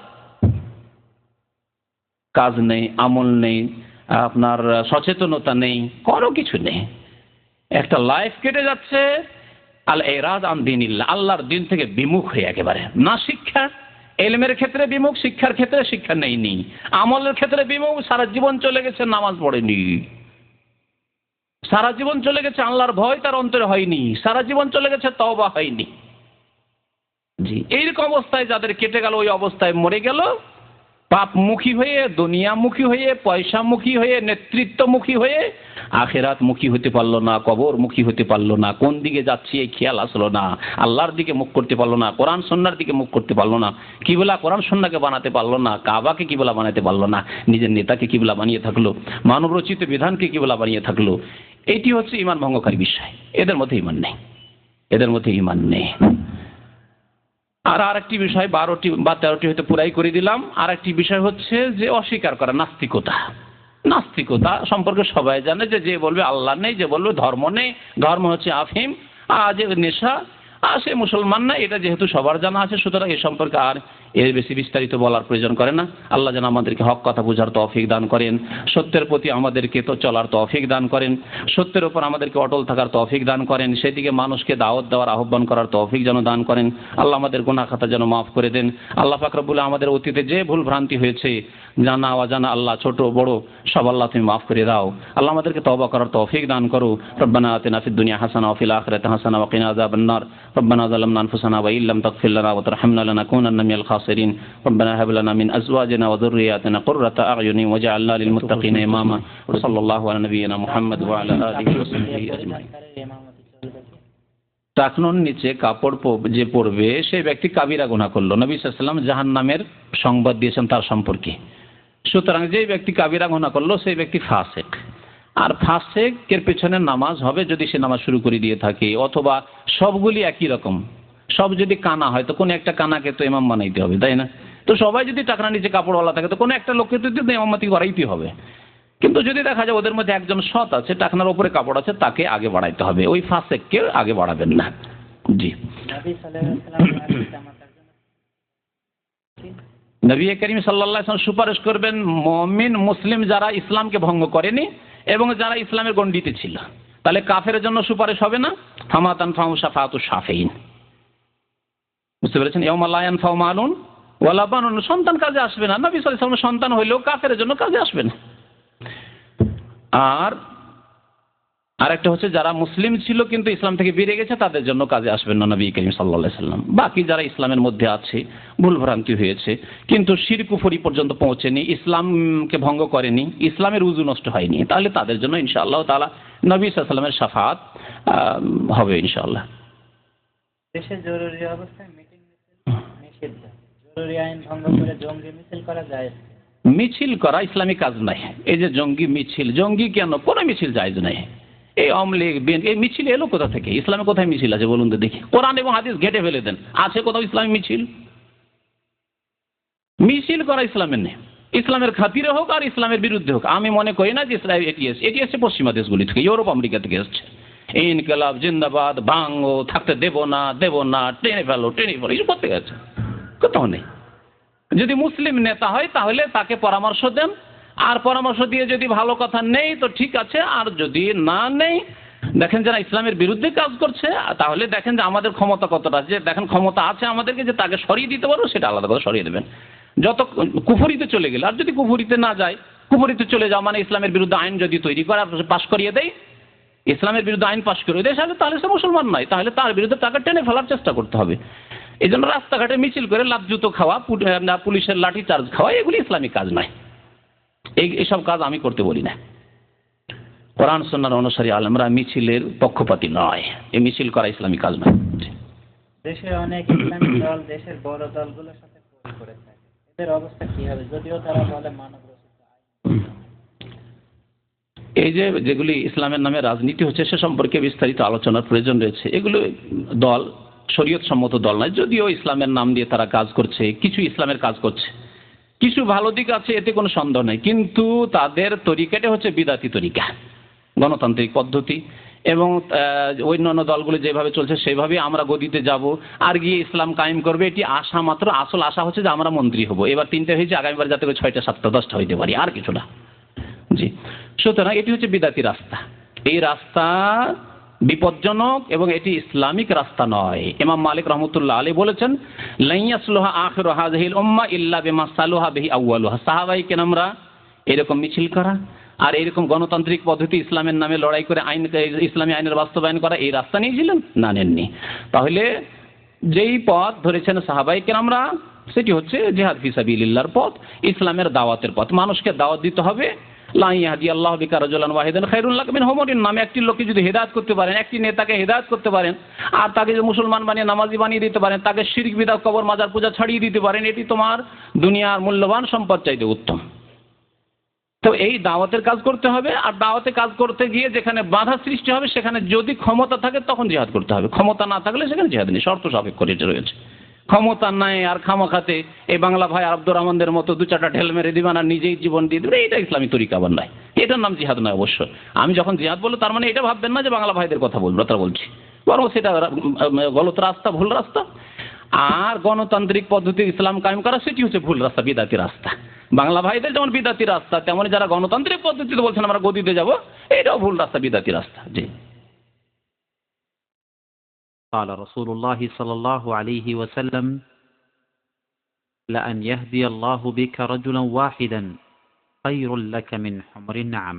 কাজ নেই, আমল নেই, আপনার সচেতনতা নেই, কোনো কিছু নেই। একটা লাইফ কেটে যাচ্ছে আল ইরাদ আন দীনিল্লাহ, আল্লাহর দিন থেকে বিমুখ হয়ে একেবারে। না শিক্ষা, ইলমের ক্ষেত্রে বিমুখ, শিক্ষার ক্ষেত্রে শিক্ষা নেইনি, আমলের ক্ষেত্রে বিমুখ, সারা জীবন চলে গেছে নামাজ পড়েনি, সারা জীবন চলে গেছে আল্লাহর ভয় তার অন্তরে হয়নি, সারা জীবন চলে গেছে তওবা হয়নি। জি, এইরকম অবস্থায় যাদের কেটে গেল, ওই অবস্থায় মরে গেল, পাপমুখী হয়ে, দুনিয়ামুখী হয়ে, পয়সামুখী হয়ে, নেতৃত্বমুখী হয়ে, আখিরাতমুখী হতে পারলো না, কবরমুখী হতে পারলো না, কোন দিকে যাচ্ছি এই খেয়াল আসলো না, আল্লাহর দিকে মুখ করতে পারলো না, কোরআন সুন্নাহর দিকে মুখ করতে পারলো না, কিবলা কোরআন সুন্নাহকে বানাতে পারলো না, কাবাকে কিবলা বানাতে পারলো না, নিজের নেতাকে কিবলা বানিয়ে থাকলো, মানব রচিত বিধানকে কিবলা বানিয়ে থাকলো। এটি হচ্ছে ঈমান ভঙ্গকারী বিষয়। এদের মধ্যে ঈমান নেই, এদের মধ্যে ঈমান নেই। আর আরেকটি বিষয়, 12টি বা 13টি হয়তো পুরাই করে দিলাম। আর একটি বিষয় হচ্ছে যে অস্বীকার করা, নাস্তিকতা। নাস্তিকতা সম্পর্কে সবাই জানে যে বলবে আল্লাহ নেই, যে বলবে ধর্ম নেই, ধর্ম হচ্ছে আফিম, যে নেশা, সে মুসলমান না, এটা যেহেতু সবার জানা আছে, সুতরাং এ সম্পর্কে আর এর বেশি বিস্তারিত বলার প্রয়োজন করে না। আল্লাহ যেন আমাদেরকে হক কথা বোঝার তৌফিক দান করেন, সত্যের প্রতি আমাদেরকে তো চলার তৌফিক দান করেন, সত্যের উপর আমাদেরকে অটল থাকার তৌফিক দান করেন, সেদিকে মানুষকে দাওয়াত দেওয়ার, আহ্বান করার তৌফিক যেন দান করেন। আল্লাহ আমাদের গুনাহ খাতা যেন মাফ করে দেন। আল্লাহ পাক রব্বুল আমাদের অতীতে যে ভুল ভ্রান্তি হয়েছে, জানা অজানা, আল্লাহ ছোট বড় সব আল্লাহ তুমি মাফ করে দাও। আল্লাহ আমাদেরকে তওবা করার তৌফিক দান করো। রব্বানা আতিনা ফিদ দুনিয়া হাসানাহ ওয়া ফিল আখিরাতি হাসানাহ ওয়া কিনা আযাবান নার। রব্বানা যালামনা আনফুসানা ওয়া ইল্লাম তাগফির লানা ওয়া তারহামনা লানাকুনান্না মিনাল খাসিরিন। ربنا هب لنا من ازواجنا وذرياتنا قرة اعين واجعلنا للمتقين اماما وصلى الله على نبينا محمد وعلى اله وصحبه اجمعين। টাকনোর নিচে কাপড় যে পরবে সেই ব্যক্তি কাবিরা গুনাহ করলো। নবী সাল্লাল্লাহু আলাইহি ওয়াসাল্লাম জাহান্নামের সংবাদ দিয়েছেন তার সম্পর্কে। সুতরাং যে ব্যক্তি কাবিরা গুনাহ করলো সেই ব্যক্তি ফাসিক। আর ফাসিকের পেছনে নামাজ হবে যদি সে নামাজ শুরু করে দিয়ে থাকে, অথবা সবগুলি একই রকম, সব যদি কানা হয় তো কোন একটা কানাকে তো ইমাম বানাইতে হবে, তাই না? তো সবাই যদি টাকনার নিচে কাপড়ওয়ালা থাকে তো কোনো একটা লোককে তো ইমামতি করাইতে হবে। কিন্তু যদি দেখা যায় ওদের মধ্যে একজন সৎ আছে, টাকনার উপরে কাপড় আছে, তাকে আগে বাড়াইতে হবে, ওই ফাসিককে আগে বাড়াবেন না। জি, নবী করিম সাল্লাল্লাহু আলাইহি ওয়াসাল্লাম সুপারিশ করবেন মুমিন মুসলিম যারা ইসলামকে ভঙ্গ করেনি এবং যারা ইসলামের গণ্ডিতে ছিল। তাহলে কাফেরের জন্য সুপারিশ হবে না। ফামা তানফাউ শাফাআতু শাফিঈন, বুঝতে পেরেছেন? ইয়াউমা লা ইয়ানফাউ মালুন ওয়ালা বানুন, সন্তান কাজে আসবে না। নবী সাল্লাল্লাহু আলাইহি ওয়াসাল্লাম সন্তান হইলেও কাফেরের জন্য কাজে আসবে না। আর আরেকটা হচ্ছে যারা মুসলিম ছিল কিন্তু ইসলাম থেকে বেরিয়ে গেছে তাদের জন্য কাজে আসবেন না নবী করিম সাল্লাল্লাহু আলাইহি ওয়াসাল্লাম। বাকি যারা ইসলামের মধ্যে আছে, ভুল ভ্রান্তি হয়েছে কিন্তু শিরক কুফরি পর্যন্ত পৌঁছেনি, ইসলামকে ভঙ্গ করেনি, ইসলামের উজু নষ্ট হয়নি, তাহলে তাদের জন্য ইনশাআল্লাহ তাআলা নবী সাল্লাল্লাহু আলাইহি ওয়াসাল্লামের শাফাআত হবে ইনশাআল্লাহ। দেশে জরুরি অবস্থায় মিটিং নিষিদ্ধ, জরুরি আইন ভঙ্গ করে জঙ্গি মিছিল করা যায়? মিছিল করা ইসলামী কাজ নাই। এই যে জঙ্গি মিছিল, জঙ্গি কেন? কোনো মিছিল জায়েজ নাই। এই আওয়ামী লীগ বিএনপি এই মিছিল এলো কোথা থেকে? ইসলামে কোথায় মিছিল আছে বলুন তো দেখি? কোরআন এবং হাদিস ঘেটে ফেলে দেন, আছে কোথাও ইসলামী মিছিল? মিছিল করা ইসলামের নেই। ইসলামের খাতিরে হোক আর ইসলামের বিরুদ্ধে হোক, আমি মনে করি না যে ইসলাম এটি এসছে পশ্চিমা দেশগুলি থেকে, ইউরোপ আমেরিকা থেকে এসছে। ইনকিলাব জিন্দাবাদ, ভাঙো, থাকতে দেব না, টেনে ফেলো এইসব করতে গেছে, কোথাও নেই। যদি মুসলিম নেতা হয় তাহলে তাকে পরামর্শ দেন, আর পরামর্শ দিয়ে যদি ভালো কথা নেই তো ঠিক আছে, আর যদি না নেই, দেখেন যারা ইসলামের বিরুদ্ধে কাজ করছে তাহলে দেখেন যে আমাদের ক্ষমতা কতটা, যে দেখেন ক্ষমতা আছে আমাদেরকে যে তাকে সরিয়ে দিতে পারবো, সেটা আলাদা কথা, সরিয়ে দেবেন। যত কুফরিতে চলে গেলে, আর যদি কুফরিতে না যায়, কুফরিতে চলে যাও মানে ইসলামের বিরুদ্ধে আইন যদি তৈরি করে পাশ করিয়ে দেয়, ইসলামের বিরুদ্ধে আইন পাশ করে দেশ তাহলে সে মুসলমান নয়, তাহলে তার বিরুদ্ধে তাকে টেনে ফেলার চেষ্টা করতে হবে। এই জন্য রাস্তাঘাটে মিছিল করে লাভ জুতো খাওয়া, পুলিশের লাঠি চার্জ খাওয়া, এগুলি ইসলামিক কাজ নয়। এইসব কাজ আমি করতে বলি না। কোরআন সুন্নাহর অনুসারী আলেমরা মিছিলের পক্ষপাতী নয়, এই মিছিল করা ইসলামিক কাজ নয়। দেশের অনেক ইসলামিক দল দেশের বড় দলগুলোর সাথে করে থাকে, এদের অবস্থা কি হবে? যদিও তারা বলে মানব রচিত আইন। এই যেগুলি ইসলামের নামে রাজনীতি হচ্ছে সে সম্পর্কে বিস্তারিত আলোচনার প্রয়োজন রয়েছে। এগুলো দল শরীয়ত সম্মত দল নয়, যদিও ইসলামের নাম দিয়ে তারা কাজ করছে, কিছু ইসলামের কাজ করছে, কিছু ভালো দিক আছে, এতে কোনো সন্দেহ নেই, কিন্তু তাদের তরিকাটা হচ্ছে বিদাতি তরিকা, গণতান্ত্রিক পদ্ধতি, এবং অন্যান্য দলগুলো যেভাবে চলছে সেভাবেই আমরা গদিতে যাব আর গিয়ে ইসলাম কায়েম করবে, এটি আশা মাত্র। আসল আশা হচ্ছে যে আমরা মন্ত্রী হব, এবার 3টে হয়েছে, আগামীবার যাতে 6টা 7টা 10টা হইতে পারি, আর কিছু না। জি, সুতরাং এটি হচ্ছে বিদাতি রাস্তা। এই রাস্তা বিপজ্জনক এবং এটি ইসলামিক রাস্তা নয়। ইমাম মালিক রহমতুল্লাহ আলাইহি বলেছেন, লা ইয়াসলুহা আখিরু হাযিহিল উম্মাহ ইল্লা বিমা সালুহা বিহি আউয়ালুহা। সাহাবায়ে কেরামরা এরকম মিছিল করা আর এরকম গণতান্ত্রিক পদ্ধতি ইসলামের নামে লড়াই করে ইসলামী আইনের বাস্তবায়ন করা, এই রাস্তা নিয়েছিলেন না, নেননি। তাহলে যেই পথ ধরেছেন সাহাবায়ে কেরামরা সেটি হচ্ছে জিহাদ ফি সাবিলিল্লাহর পথ, ইসলামের দাওয়াতের পথ। মানুষকে দাওয়াত দিতে হবে। লা ইয়াহদিয়াল্লাহু বিকা রাজুলান ওয়াহিদান খায়রুল লাকা মিন হুমুরিন নামে একটি লোককে যদি হেদায়েত করতে পারেন, একটি নেতাকে হেদায়েত করতে পারেন, আর তাকে যে মুসলমান বানিয়ে নামাজি বানিয়ে দিতে পারেন, তাকে শিরক বিদআত কবর মাজার পূজা ছাড়িয়ে দিতে পারেন, এটি তোমার দুনিয়ার মূল্যবান সম্পদ চাইতে উত্তম। তো এই দাওয়াতের কাজ করতে হবে, আর দাওয়াতে কাজ করতে গিয়ে যেখানে বাধা সৃষ্টি হবে সেখানে যদি ক্ষমতা থাকে তখন জিহাদ করতে হবে, ক্ষমতা না থাকলে সেখানে জিহাদ নেই, শর্ত সাপেক্ষ রয়েছে। ক্ষমতা নাই আর খামাখাতে এই বাংলা ভাই আব্দুর রহমানদের মতো 2-4টা ঢেল মেরে দিবেন আর নিজেই জীবন দিয়ে দেবে, এটা ইসলামী তরিকা আবার নয়, এটার নাম জিহাদ নয়। অবশ্য আমি যখন জিহাদ বলবো তার মানে এটা ভাববেন না যে বাংলা ভাইদের কথা বলবো, তা বলছি, বরং সেটা গলত রাস্তা, ভুল রাস্তা। আর গণতান্ত্রিক পদ্ধতি ইসলাম কায়েম করা সেটি হচ্ছে ভুল রাস্তা, বিদাতি রাস্তা। বাংলা ভাইদের যেমন বিদাতি রাস্তা, তেমনি যারা গণতান্ত্রিক পদ্ধতিতে বলছেন আমরা গদিতে যাব, এটাও ভুল রাস্তা, বিদাতি রাস্তা। জি। قال رسول الله صلى الله عليه وسلم: لأن يهدي الله بك رجلا واحدا خير لك من حمر النعم.